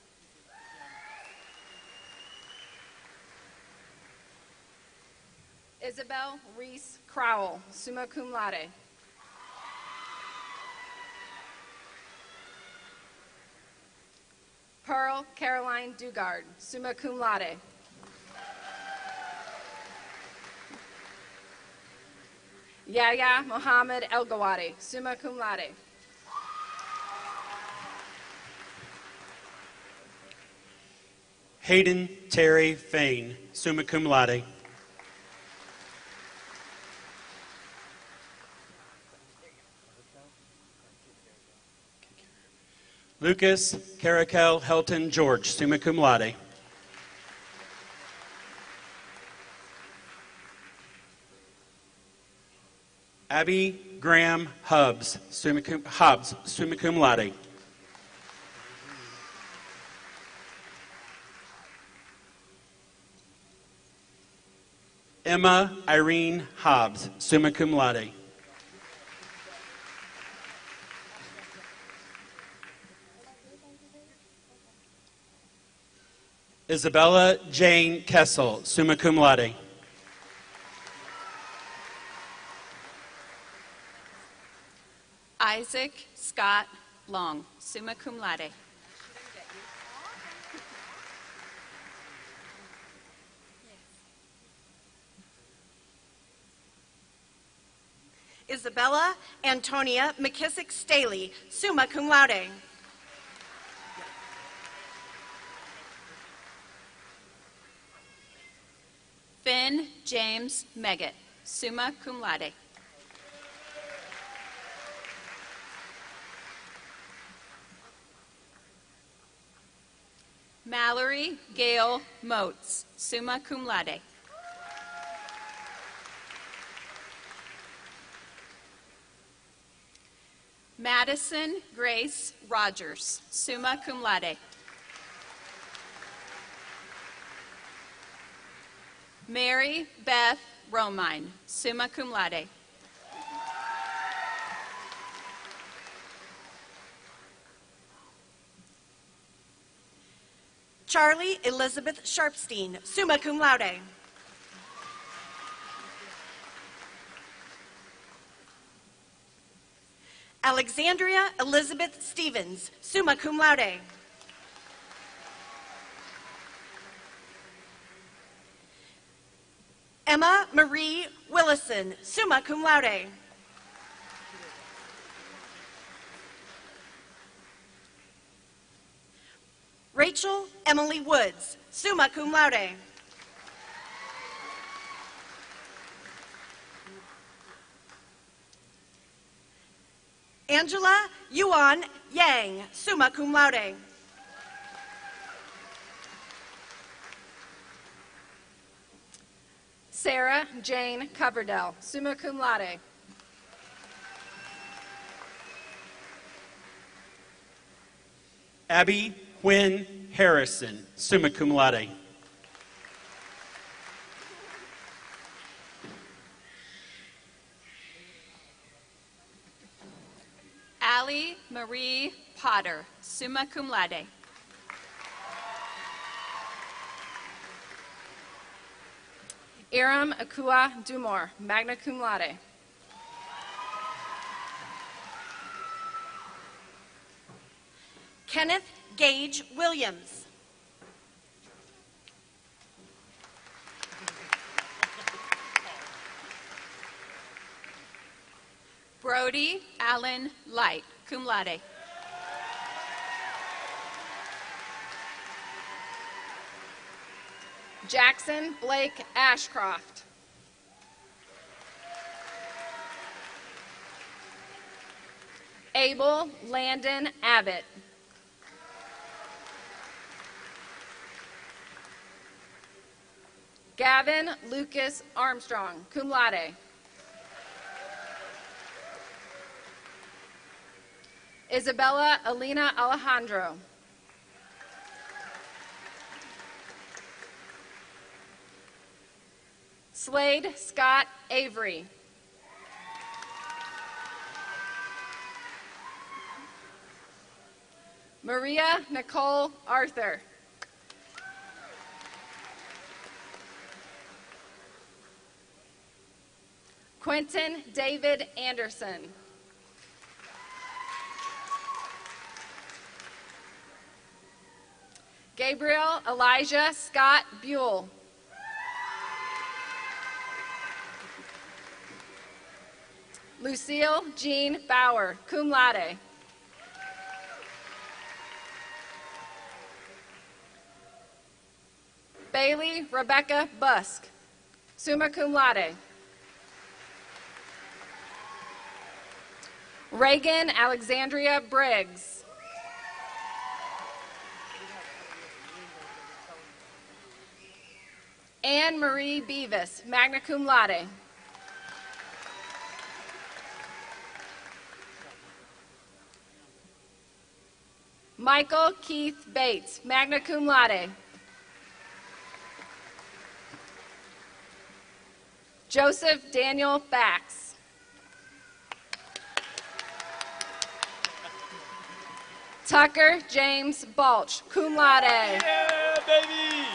Isabel Reese Crowell, summa cum laude. Pearl Caroline Dugard, summa cum laude. Yahya Mohammed El-Gawadi, summa cum laude. Hayden Terry Fain, summa cum laude. Lucas Caracal Helton George, summa cum laude. Abby Graham Hobbs, summa cum laude. Emma Irene Hobbs, summa cum laude. Isabella Jane Kessel, summa cum laude. Isaac Scott Long, summa cum laude. Isabella Antonia McKissick Staley, summa cum laude. Finn James Meggett, summa cum laude. Mallory Gail Moats, summa cum laude. Madison Grace Rogers, summa cum laude. Mary Beth Romine, summa cum laude. Charlie Elizabeth Sharpstein, summa cum laude. Alexandria Elizabeth Stevens, summa cum laude. Emma Marie Willison, summa cum laude. Rachel Emily Woods, summa cum laude. Angela Yuan Yang, summa cum laude. Sarah Jane Coverdell, summa cum laude. Abby Quinn Harrison, summa cum laude. Allie Marie Potter, summa cum laude. Erin Dumour, magna cum laude. Kenneth Gage Williams. Brodie Allen Light, cum laude. Jackson Blake Ashcroft. Abel Landon Abbott. Gavin Lucas Armstrong, cum laude. Isabella Alina Alejandro. Slade Scott Avery. Maria Nicole Arthur. Quentin David Anderson. Gabriel Elijah Scott Buell. Lucille Jean Bauer, cum laude. Bailey Rebecca Busk, summa cum laude. Reagan Alexandria Briggs. Anne Marie Beavis, magna cum laude. Michael Keith Bates, magna cum laude. Joseph Daniel Bax. Tucker James Balch, cum laude. Yeah, baby!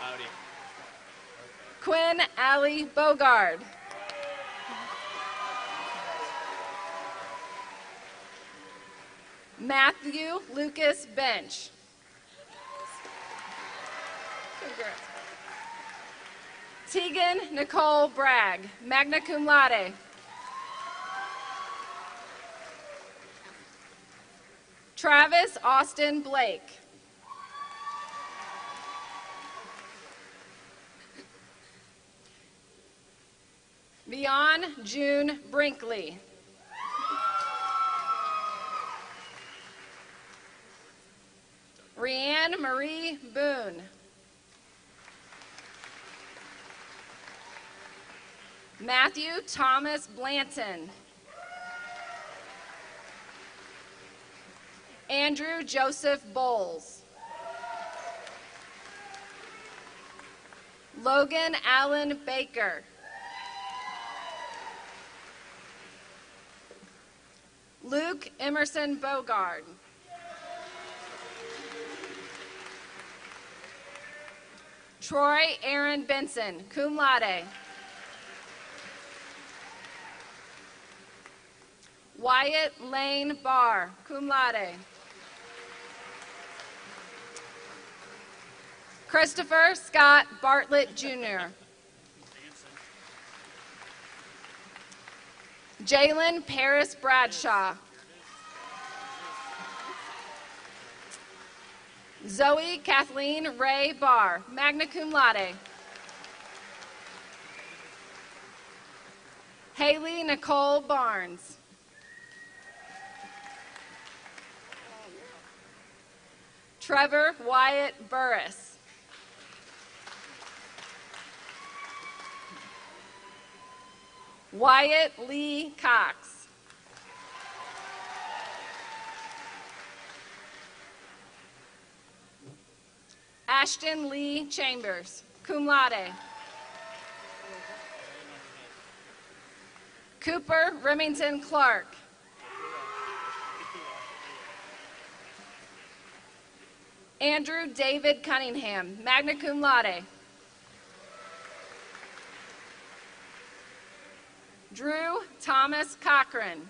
Howdy. Quinn Alley Bogard. Matthew Lucas Bench. Congrats. Tegan Nicole Bragg, magna cum laude. Travis Austin Blake. Leon June Brinkley. Rianne Marie Boone. Matthew Thomas Blanton. Andrew Joseph Bowles. Logan Allen Baker. Luke Emerson Bogard. Troy Aaron Benson, cum laude. Wyatt Lane Barr, cum laude. Christopher Scott Bartlett, Jr. Jalen Paris Bradshaw. Zoe Kathleen Ray Barr, magna cum laude. Haley Nicole Barnes. Trevor Wyatt Burris. Wyatt Lee Cox. Ashton Lee Chambers, cum laude. Cooper Remington Clark. Andrew David Cunningham, magna cum laude. Drew Thomas Cochran.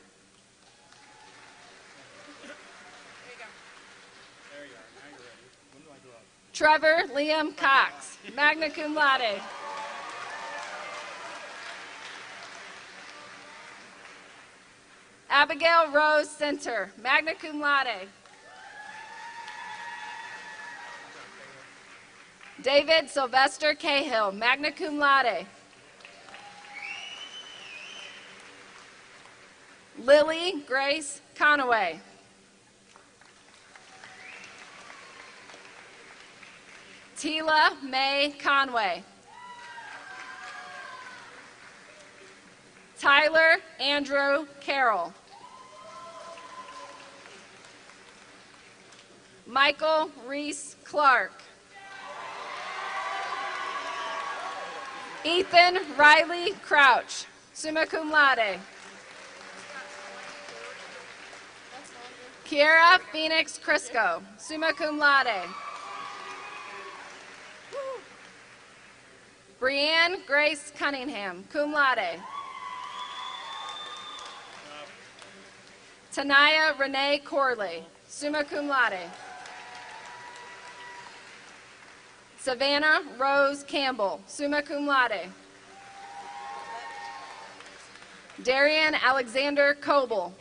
Trevor Liam Cox, magna cum laude. Abigail Rose Center, magna cum laude. David Sylvester Cahill, magna cum laude. Lily Grace Conaway. Tila Mae Conway. Tyler Andrew Carroll. Michael Reese Clark. Ethan Riley Crouch, summa cum laude. Kiera Phoenix Crisco, summa cum laude. Brianne Grace Cunningham, cum laude. Tanaya Renee Corley, summa cum laude. Savannah Rose Campbell, summa cum laude. Darian Alexander Coble.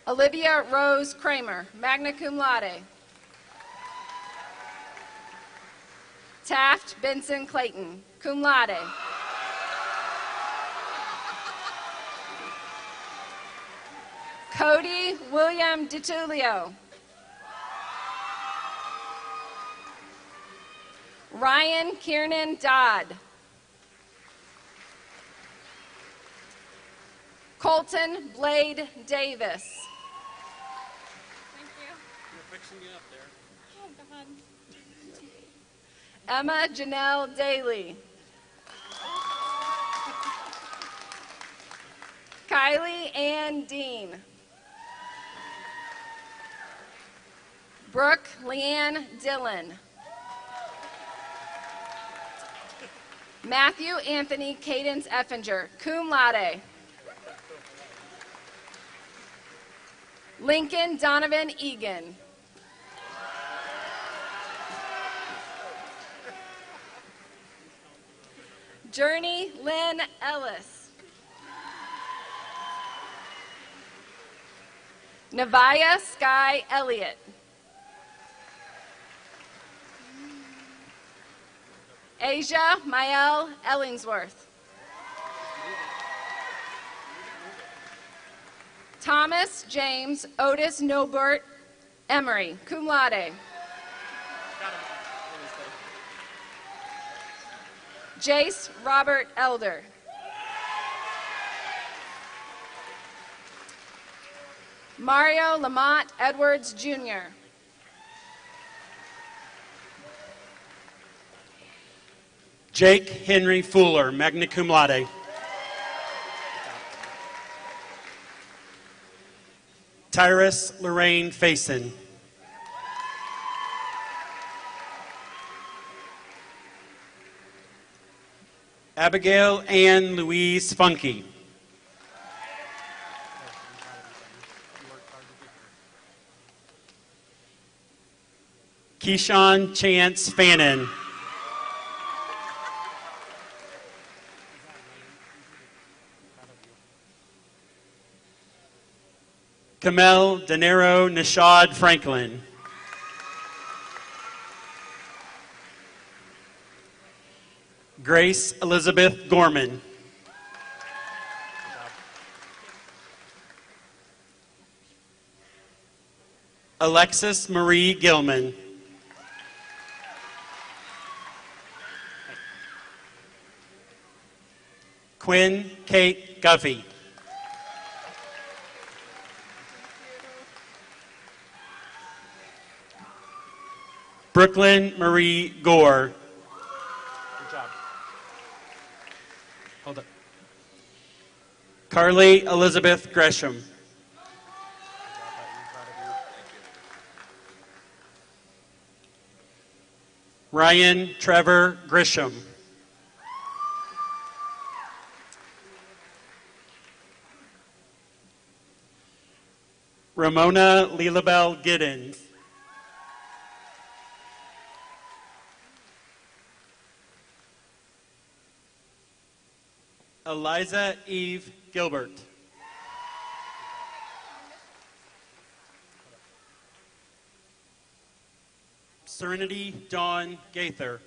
Olivia Rose Kramer, magna cum laude. Taft Benson Clayton, cum laude. Cody William DiTullio. Ryan Kiernan Dodd. Colton Blade Davis. Thank you. We're fixing you up there. Oh, God. Emma Janelle Daly. Kylie Ann Dean. Brooke Leanne Dillon. Matthew Anthony Cadence Effinger, cum laude. Lincoln Donovan Egan. Journey Lynn Ellis. Nevaeh Sky Elliott. Asia Mael Ellingsworth. Thomas James Otis Nobert Emery, cum laude. Jace Robert Elder. Mario Lamont Edwards, Jr. Jake Henry Fuller, magna cum laude. Tyrus Lorraine Faison. Abigail Ann Louise Funky. Keyshawn Chance Fannin. Kamel Danero Nishad Franklin. Grace Elizabeth Gorman. Alexis Marie Gilman. Quinn Kate Guffey. Brooklyn Marie Gore. Good job. Hold up. Carly Elizabeth Gresham. Ryan Trevor Grisham. Ramona Lilabelle Giddens. Eliza Eve Gilbert. Serenity Dawn Gaither.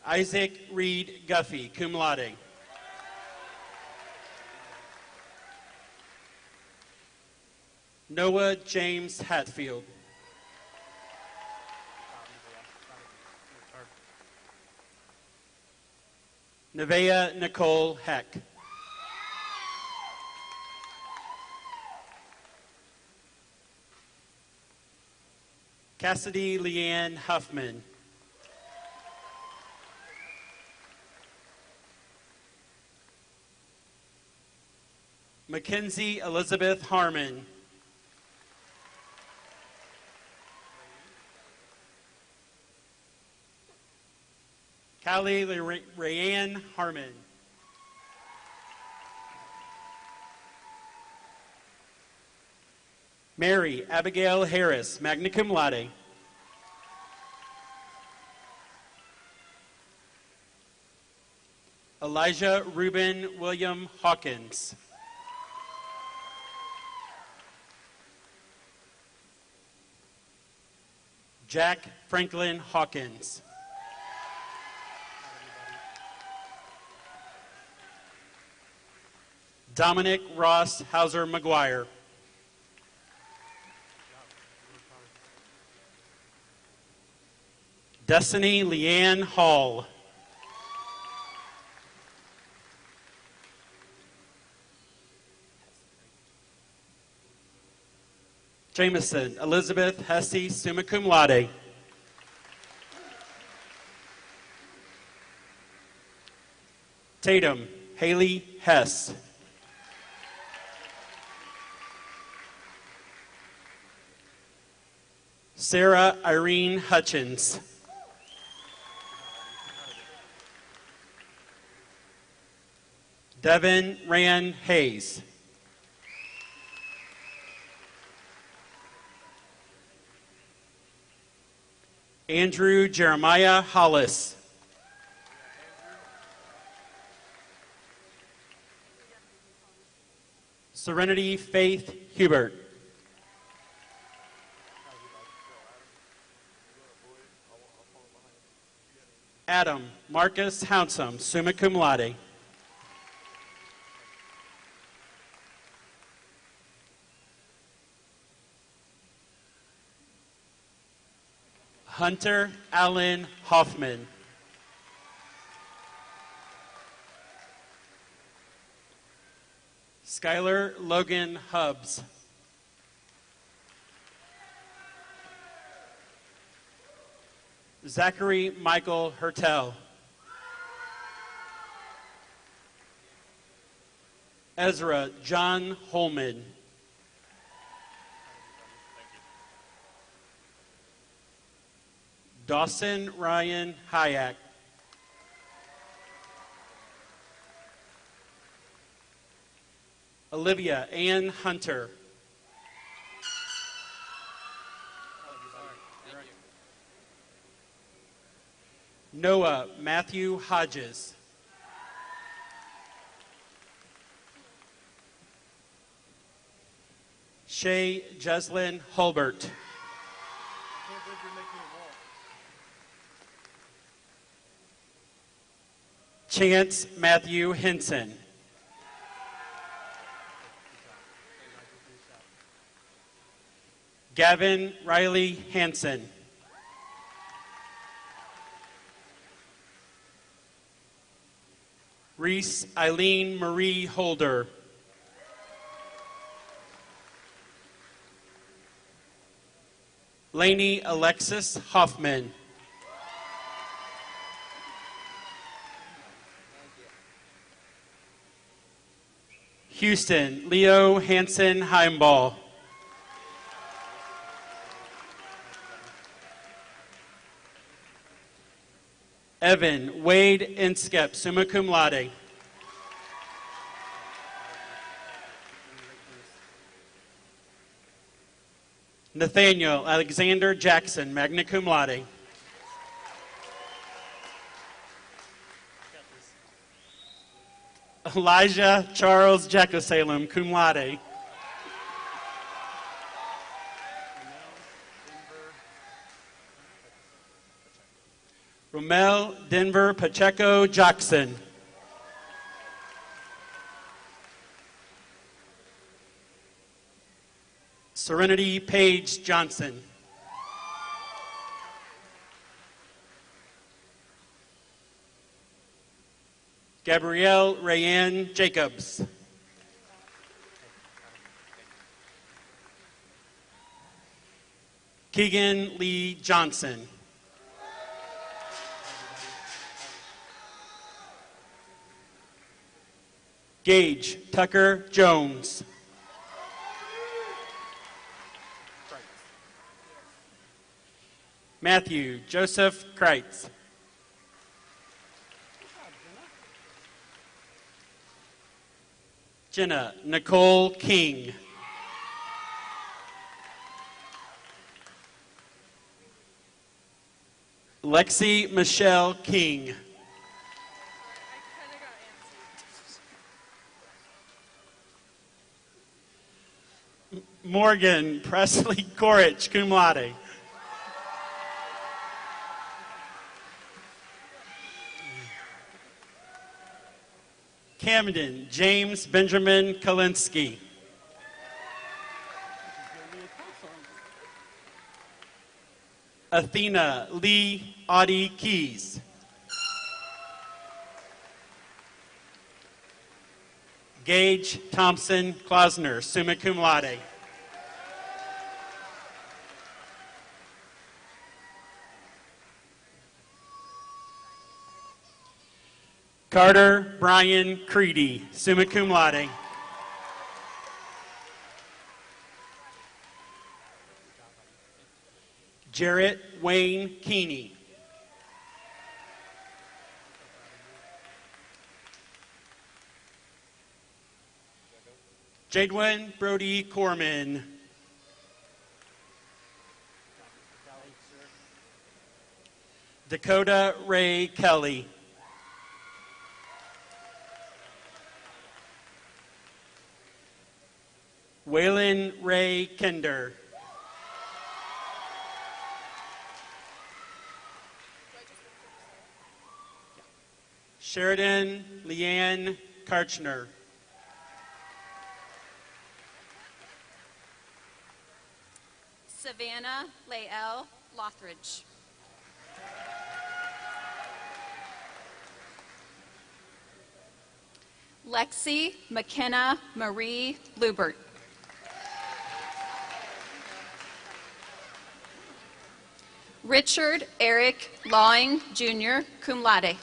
Isaac Reed Guffey, cum laude. Noah James Hatfield. Nevaeh Nicole Heck. Cassidy Leanne Huffman. Mackenzie Elizabeth Harmon. Callie Rayanne Harmon. Mary Abigail Harris, magna cum laude. Elijah Reuben William Hawkins. Jack Franklin Hawkins. Dominic Ross Hauser McGuire. Destiny Leanne Hall. Jameson Elizabeth Hesse, summa cum laude. Tatum Haley Hess. Sarah Irene Hutchins. Devin Rand Hayes. Andrew Jeremiah Hollis. Serenity Faith Hubert. Adam Marcus Hounsome, summa cum laude. Hunter Allen Hoffman. Skylar Logan Hubbs. Zachary Michael Hertel. Ezra John Holman. Dawson Ryan Hayek. Olivia Ann Hunter. Noah Matthew Hodges. Shay Jeslyn Hulbert. Chance Matthew Henson. Gavin Riley Hansen. Reese Eileen Marie Holder. Lainey Alexis Hoffman. Houston Leo Hansen Heimball. Evan Wade Inskep, summa cum laude. Nathaniel Alexander Jackson, magna cum laude. Elijah Charles Jackosalem, cum laude. Romel Denver Pacheco Jackson. Serenity Page Johnson. Gabrielle Rayanne Jacobs. Keegan Lee Johnson. Gage Tucker Jones. Matthew Joseph Kreitz. Jenna Nicole King. Lexi Michelle King. Morgan Presley Corich, cum laude. Camden James Benjamin Kalinsky. Athena Lee Audie Keys. Gage Thompson Klausner, summa cum laude. Carter Brian Creedy, summa cum laude. Jarrett Wayne Keeney. Jadwin Brodie Corman. Dakota Ray Kelly. Waylon Ray Kinder. Sheridan Leanne Karchner. Savannah Lael Lothridge. Lexi McKenna Marie Lubert. Richard Eric Lawing, Jr., cum laude.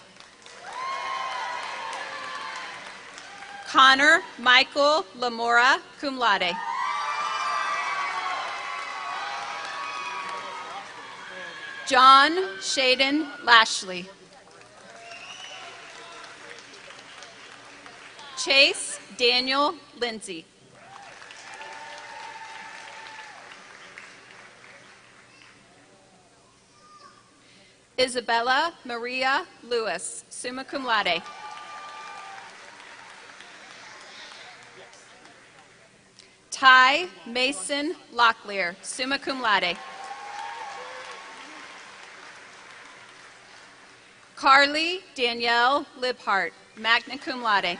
Connor Michael Lamora, cum laude. John Shaden Lashley. Chase Daniel Lindsay. Isabella Maria Lewis, summa cum laude. Ty Mason Locklear, summa cum laude. Carly Danielle Libhart, magna cum laude.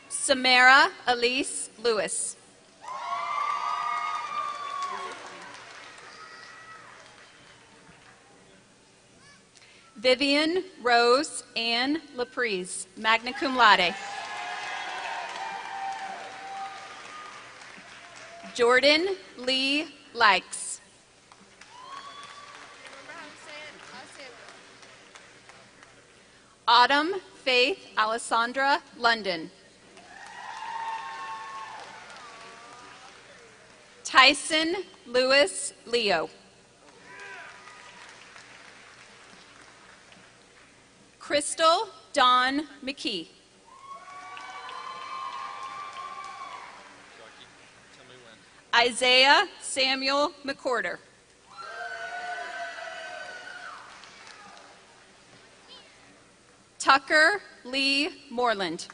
Samara Elise Lewis. Vivian Rose Ann Laprise, magna cum laude. Jordan Lee Likes. Autumn Faith Alessandra London. Tyson Lewis Leo. Crystal Dawn McKee. Isaiah Samuel McCorder. Tucker Lee Moreland.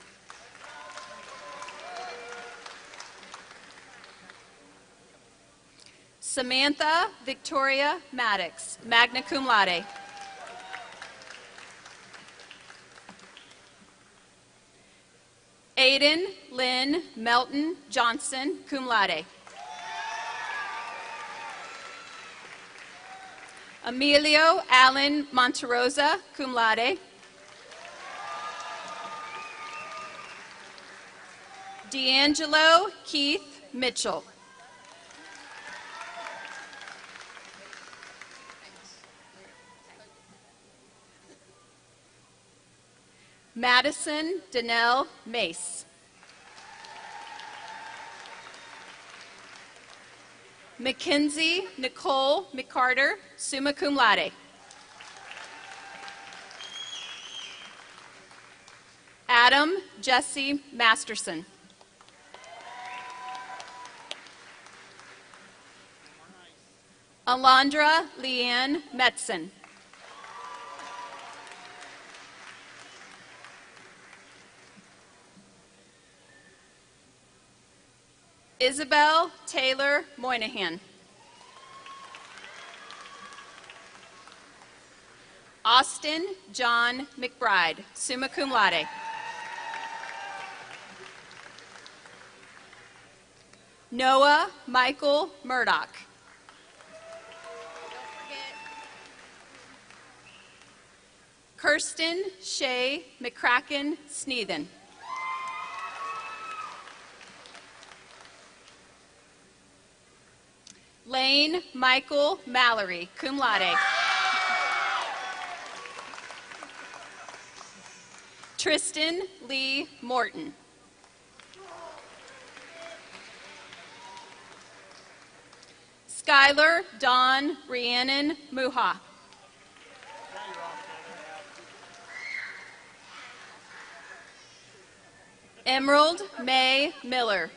Samantha Victoria Maddox, magna cum laude. Aiden Lynn Melton Johnson, cum laude. Emilio Allen Monterosa, cum laude. D'Angelo Keith Mitchell. Madison Danelle Mace. Mackenzie Nicole McCarter, summa cum laude. Adam Jesse Masterson. Alondra Leanne Metzen. Isabel Taylor Moynihan. Austin John McBride, summa cum laude. Noah Michael Murdoch. Kirsten Shay McCracken Sneathen. Lane Michael Mallory, cum laude. Tristan Lee Morton. Skylar Dawn Rhiannon Muha. Emerald May Miller.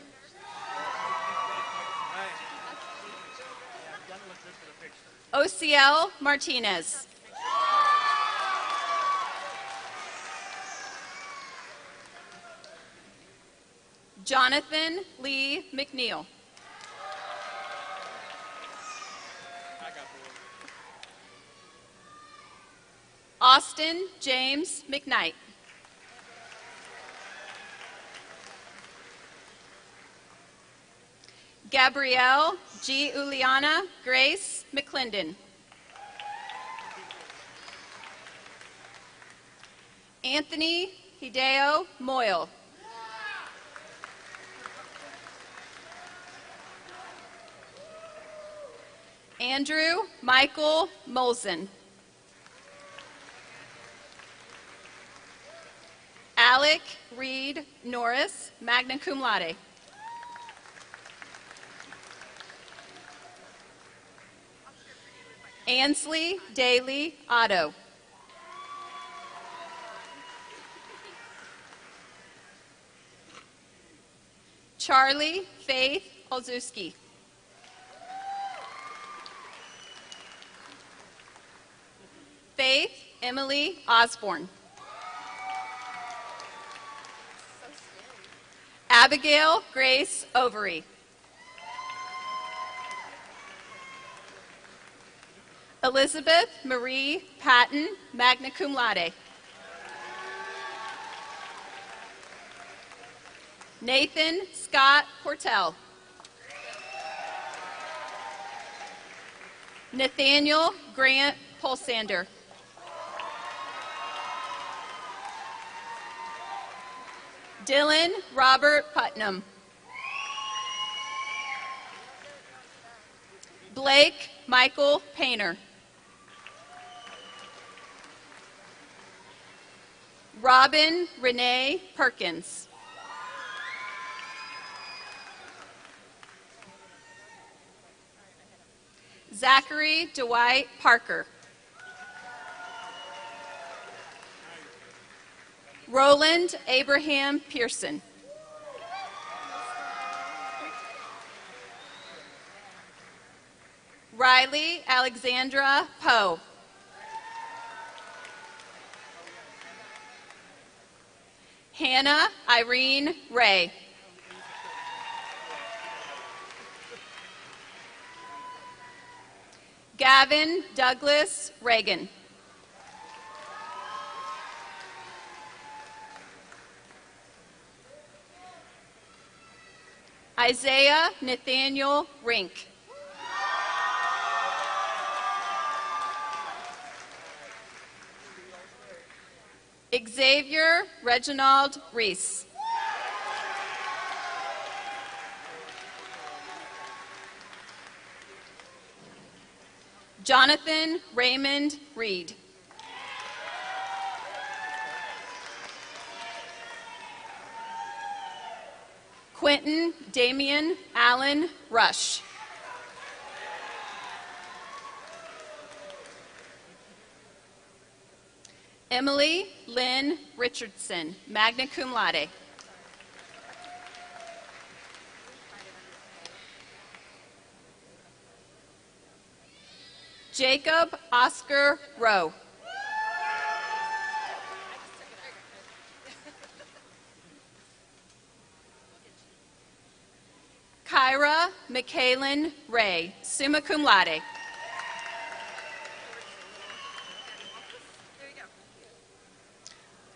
OCL Martinez. Jonathan Lee McNeil. Austin James McKnight. Gabrielle G. Uliana Grace McClendon. Anthony Hideo Moyle. Andrew Michael Molson. Alec Reed Norris, magna cum laude. Ansley Daly Otto. Charlie Faith Olszewski. Faith Emily Osborne. Abigail Grace Overy. Elizabeth Marie Patton, magna cum laude. Nathan Scott Portell. Nathaniel Grant Polsander. Dylan Robert Putnam. Blake Michael Painter. Robin Renee Perkins. Zachary Dwight Parker. Roland Abraham Pearson. Riley Alexandra Poe. Hannah Irene Ray. Gavin Douglas Reagan. Isaiah Nathaniel Rink. Xavier Reginald Reese. Jonathan Raymond Reed. Quentin Damian Allen Rush. Emily Lynn Richardson, magna cum laude. Jacob Oscar Rowe. Kyra McKaylin Ray, summa cum laude.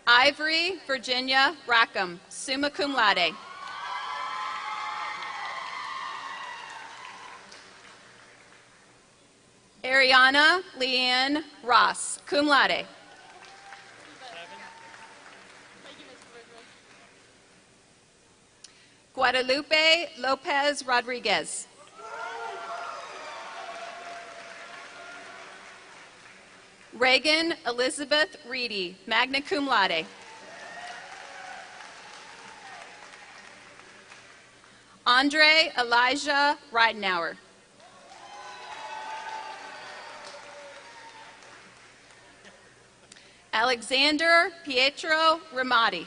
Ivory Virginia Rackham, summa cum laude. Ariana Leanne Ross, cum laude. Guadalupe Lopez Rodriguez. Reagan Elizabeth Reedy, magna cum laude. Andre Elijah Ridenauer. Alexander Pietro Ramadi.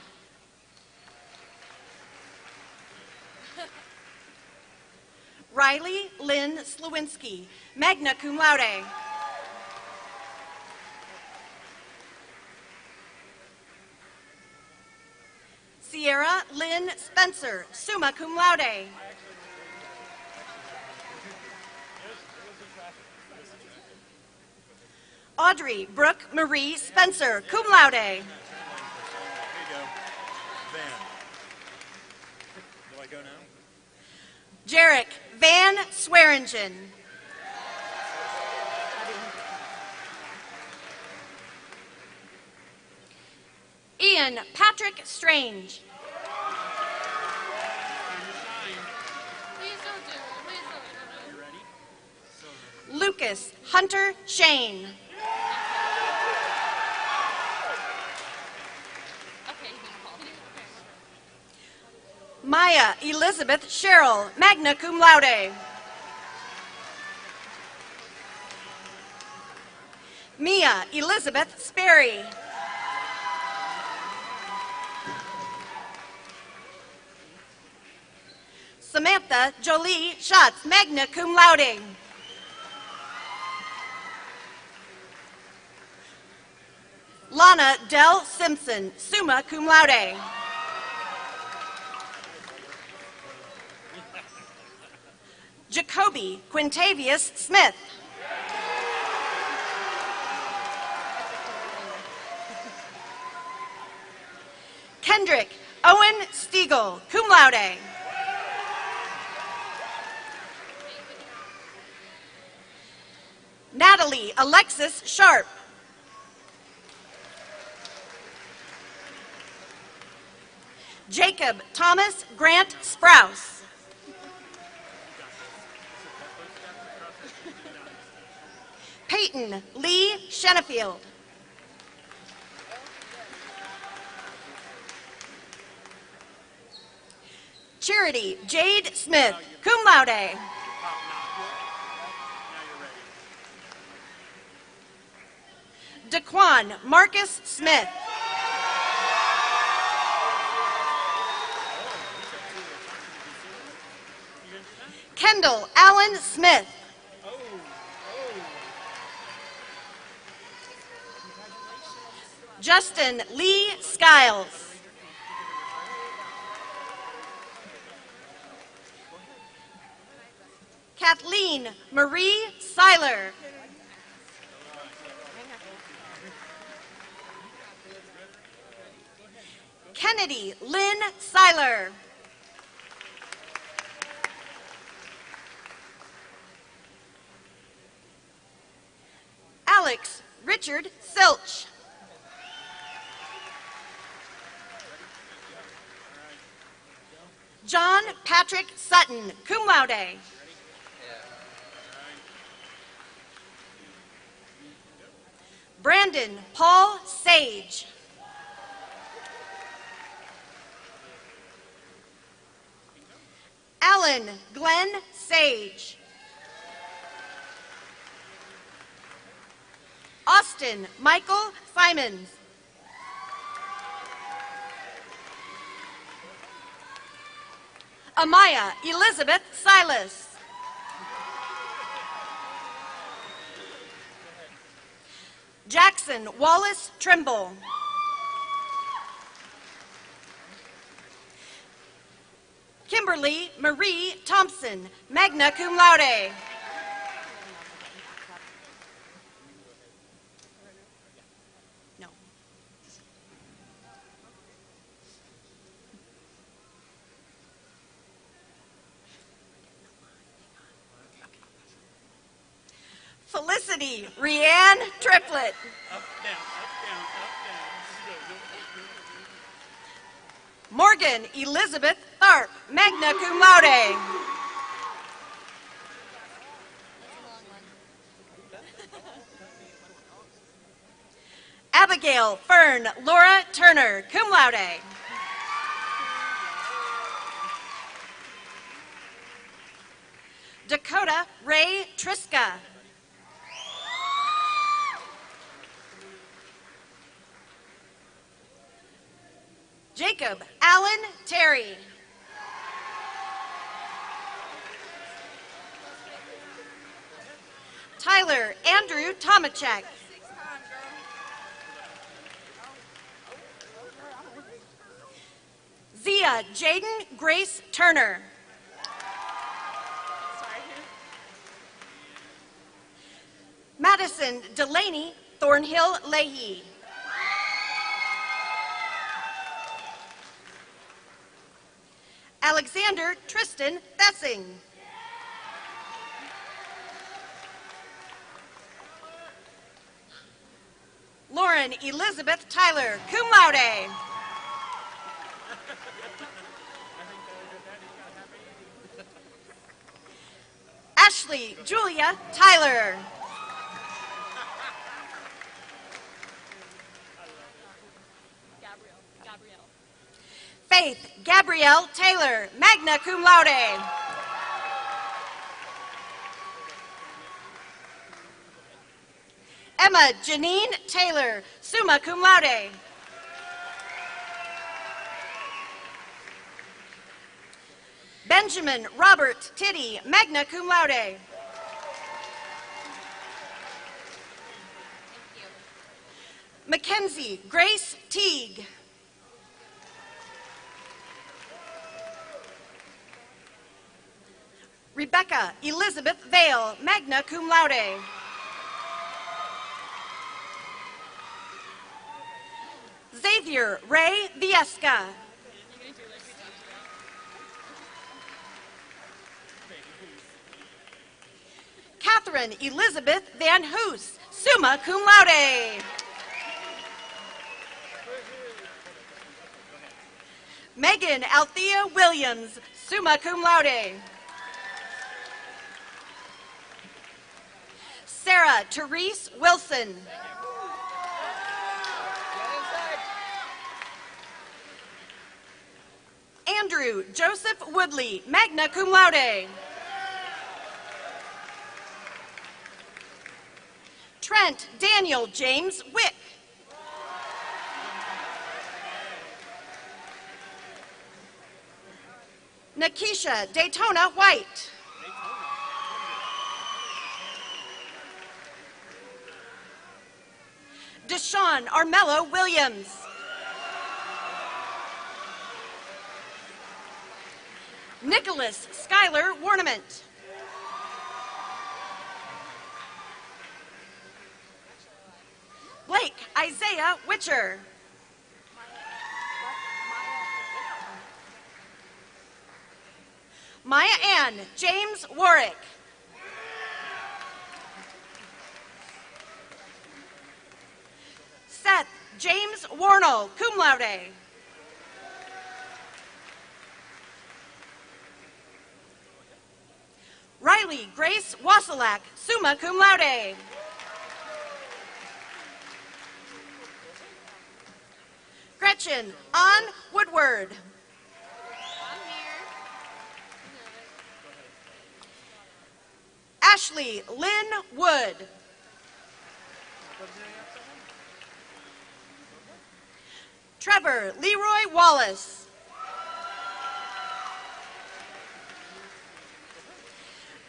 Riley Lynn Slewinski, magna cum laude. Sierra Lynn Spencer, summa cum laude. Audrey Brooke Marie Spencer, cum laude. Here you go. Van. Do I go now? Jarek Van Swearingen. Ian Patrick Strange. Lucas Hunter Shane. Maya Elizabeth Sherrill, magna cum laude. Mia Elizabeth Sperry. Samantha Jolie Schatz, magna cum laude. Lana Dell Simpson, summa cum laude. Jacoby Quintavious Smith. Kendrick Owen Stiegel, cum laude. Natalie Alexis Sharp. Jacob Thomas Grant Sprouse. Peyton Lee Shenefield. Charity Jade Smith, cum laude. Daquan Marcus Smith. Kendall Allen Smith. Justin Lee Skiles. Kathleen Marie Seiler. Kennedy Lynn Seiler. Alex Richard Silch. John Patrick Sutton, cum laude. Brandon Paul Sage. Alan Glenn Sage. Austin Michael Simons. Amaya Elizabeth Silas. Jackson Wallace Trimble. Kimberly Marie Thompson, magna cum laude. No. Felicity Rianne Triplett. Up, down, up, down, up, down. Morgan Elizabeth Tharp, magna cum laude. Abigail Fern Laura Turner, cum laude. Dakota Ray Triska. Jacob Allen Terry. Tyler Andrew Tomachek. Zia Jaden Grace Turner. Madison Delaney Thornhill Leahy. Alexander Tristan Thessing. Lauren Elizabeth Tyler, cum laude. Ashley Julia Tyler. Faith Gabrielle Taylor, magna cum laude. Emma Janine Taylor, summa cum laude. Benjamin Robert Tiddy, magna cum laude. Mackenzie Grace Teague. Rebecca Elizabeth Vale, magna cum laude. Xavier Ray Viesca. Catherine Elizabeth Van Hoos, summa cum laude. Megan Althea Williams, summa cum laude. Sarah Therese Wilson. Andrew Joseph Woodley, magna cum laude. Trent Daniel James Wick. Nakisha Daytona White. Deshaun Armello Williams. Nicholas Schuyler Warnament. Blake Isaiah Witcher. Maya Ann James Warwick. Seth James Warnell, cum laude. Riley Grace Wasilak, summa cum laude. Gretchen Ann Woodward. Ashley Lynn Wood. Trevor Leroy Wallace.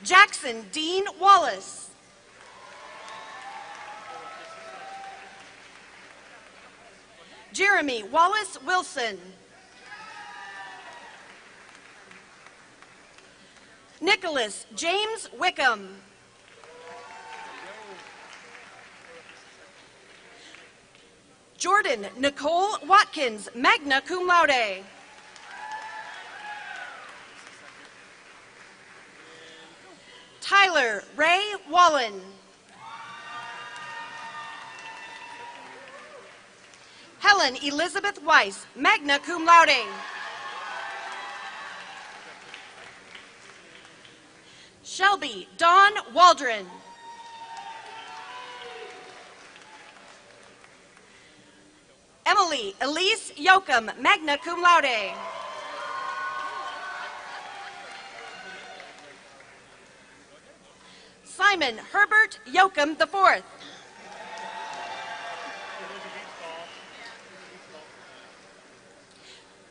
Jackson Dean Wallace. Jeremy Wallace Wilson. Nicholas James Wickham. Jordan Nicole Watkins, magna cum laude. Tyler Ray Wallen. Helen Elizabeth Weiss, magna cum laude. Shelby Dawn Waldron. Emily Elise Yoakum, magna cum laude. Simon Herbert Yoakum IV.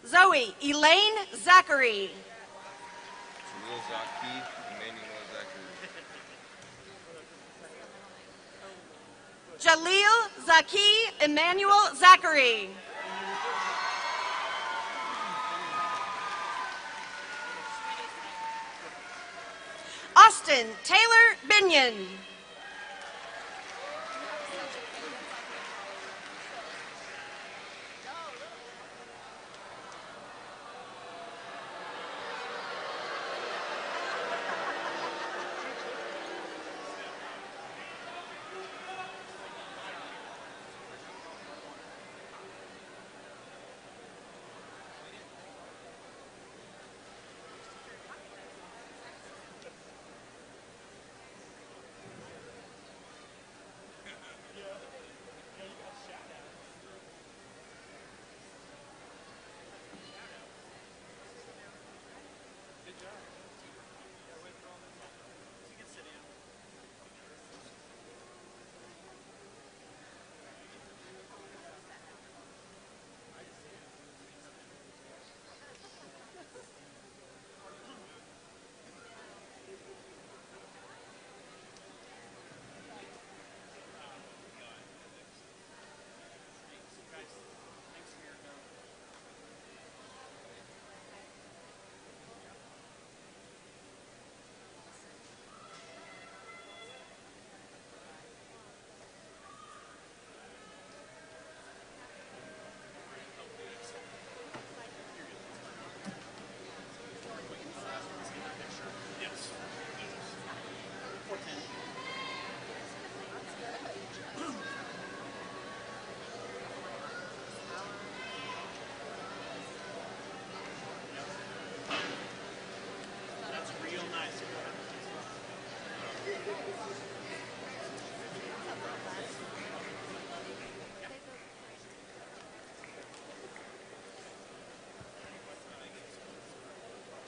Zoe Elaine Zachary. Jaleel Zaki Emmanuel Zachary. Austin Taylor Binion.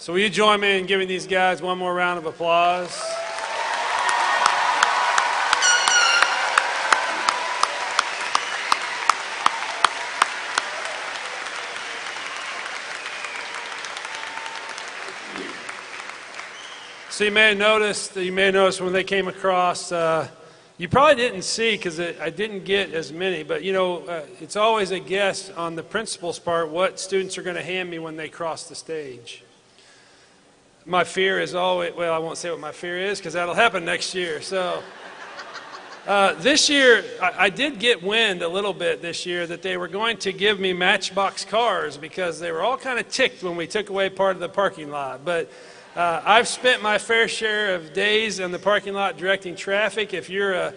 So will you join me in giving these guys one more round of applause? So you may have noticed when they came across, you probably didn't see because I didn't get as many, but you know, it's always a guess on the principal's part what students are going to hand me when they cross the stage. My fear is always, well, I won't say what my fear is because that'll happen next year. So this year, I did get wind a little bit this year that they were going to give me Matchbox cars because they were all kind of ticked when we took away part of the parking lot. But I've spent my fair share of days in the parking lot directing traffic. If you're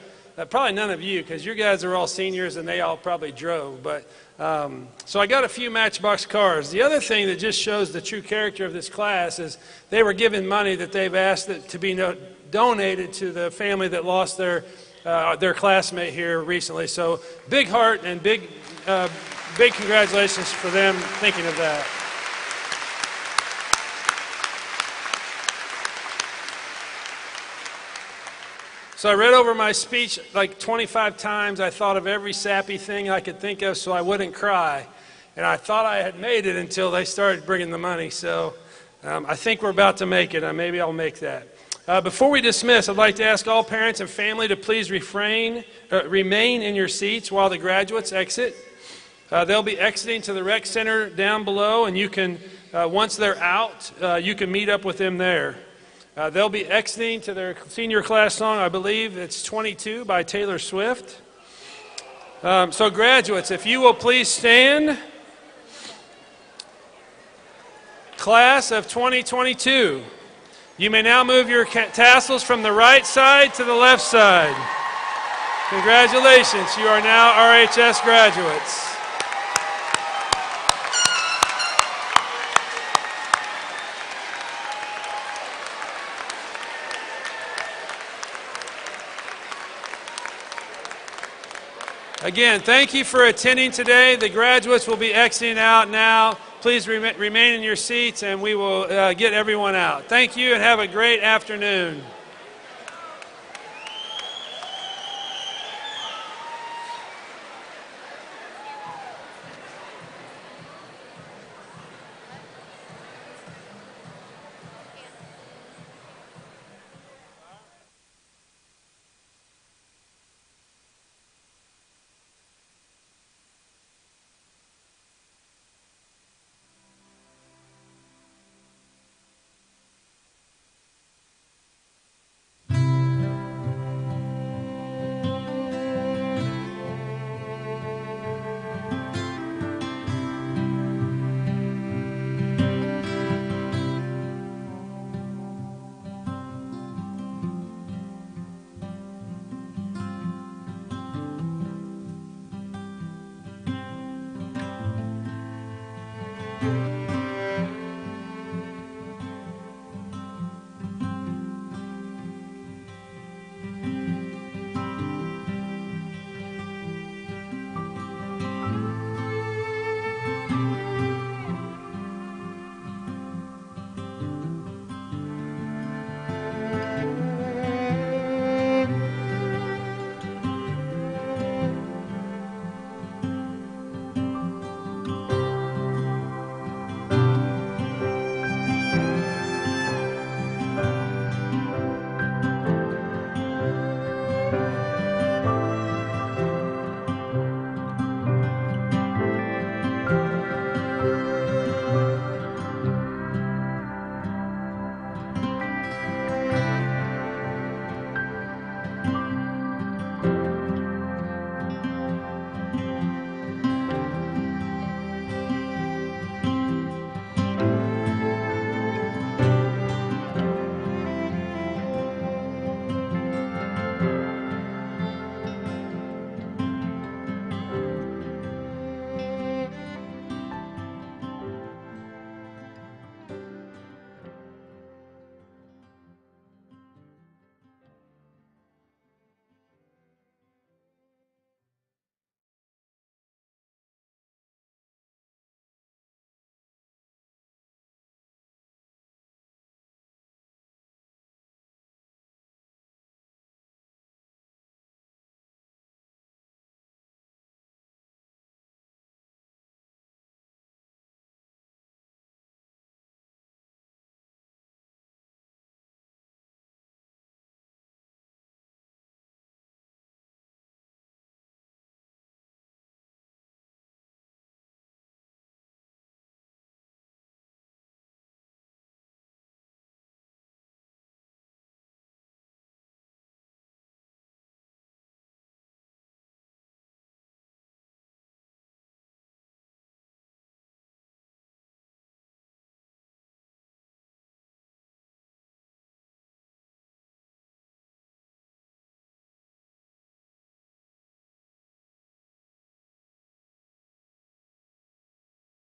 probably none of you, because you guys are all seniors and they all probably drove. But so I got a few Matchbox cars. The other thing that just shows the true character of this class is they were given money that they've asked to be donated to the family that lost their classmate here recently. So big heart and big congratulations for them thinking of that. So I read over my speech like 25 times. I thought of every sappy thing I could think of so I wouldn't cry. And I thought I had made it until they started bringing the money. So I think we're about to make it. Maybe I'll make that. Before we dismiss, I'd like to ask all parents and family to please remain in your seats while the graduates exit. They'll be exiting to the rec center down below, and you can, once they're out, you can meet up with them there. They'll be exiting to their senior class song. I believe it's 22 by Taylor Swift. So graduates, if you will please stand. Class of 2022. You may now move your tassels from the right side to the left side. Congratulations, you are now RHS graduates. Again, thank you for attending today. The graduates will be exiting out now. Please remain in your seats and we will get everyone out. Thank you and have a great afternoon.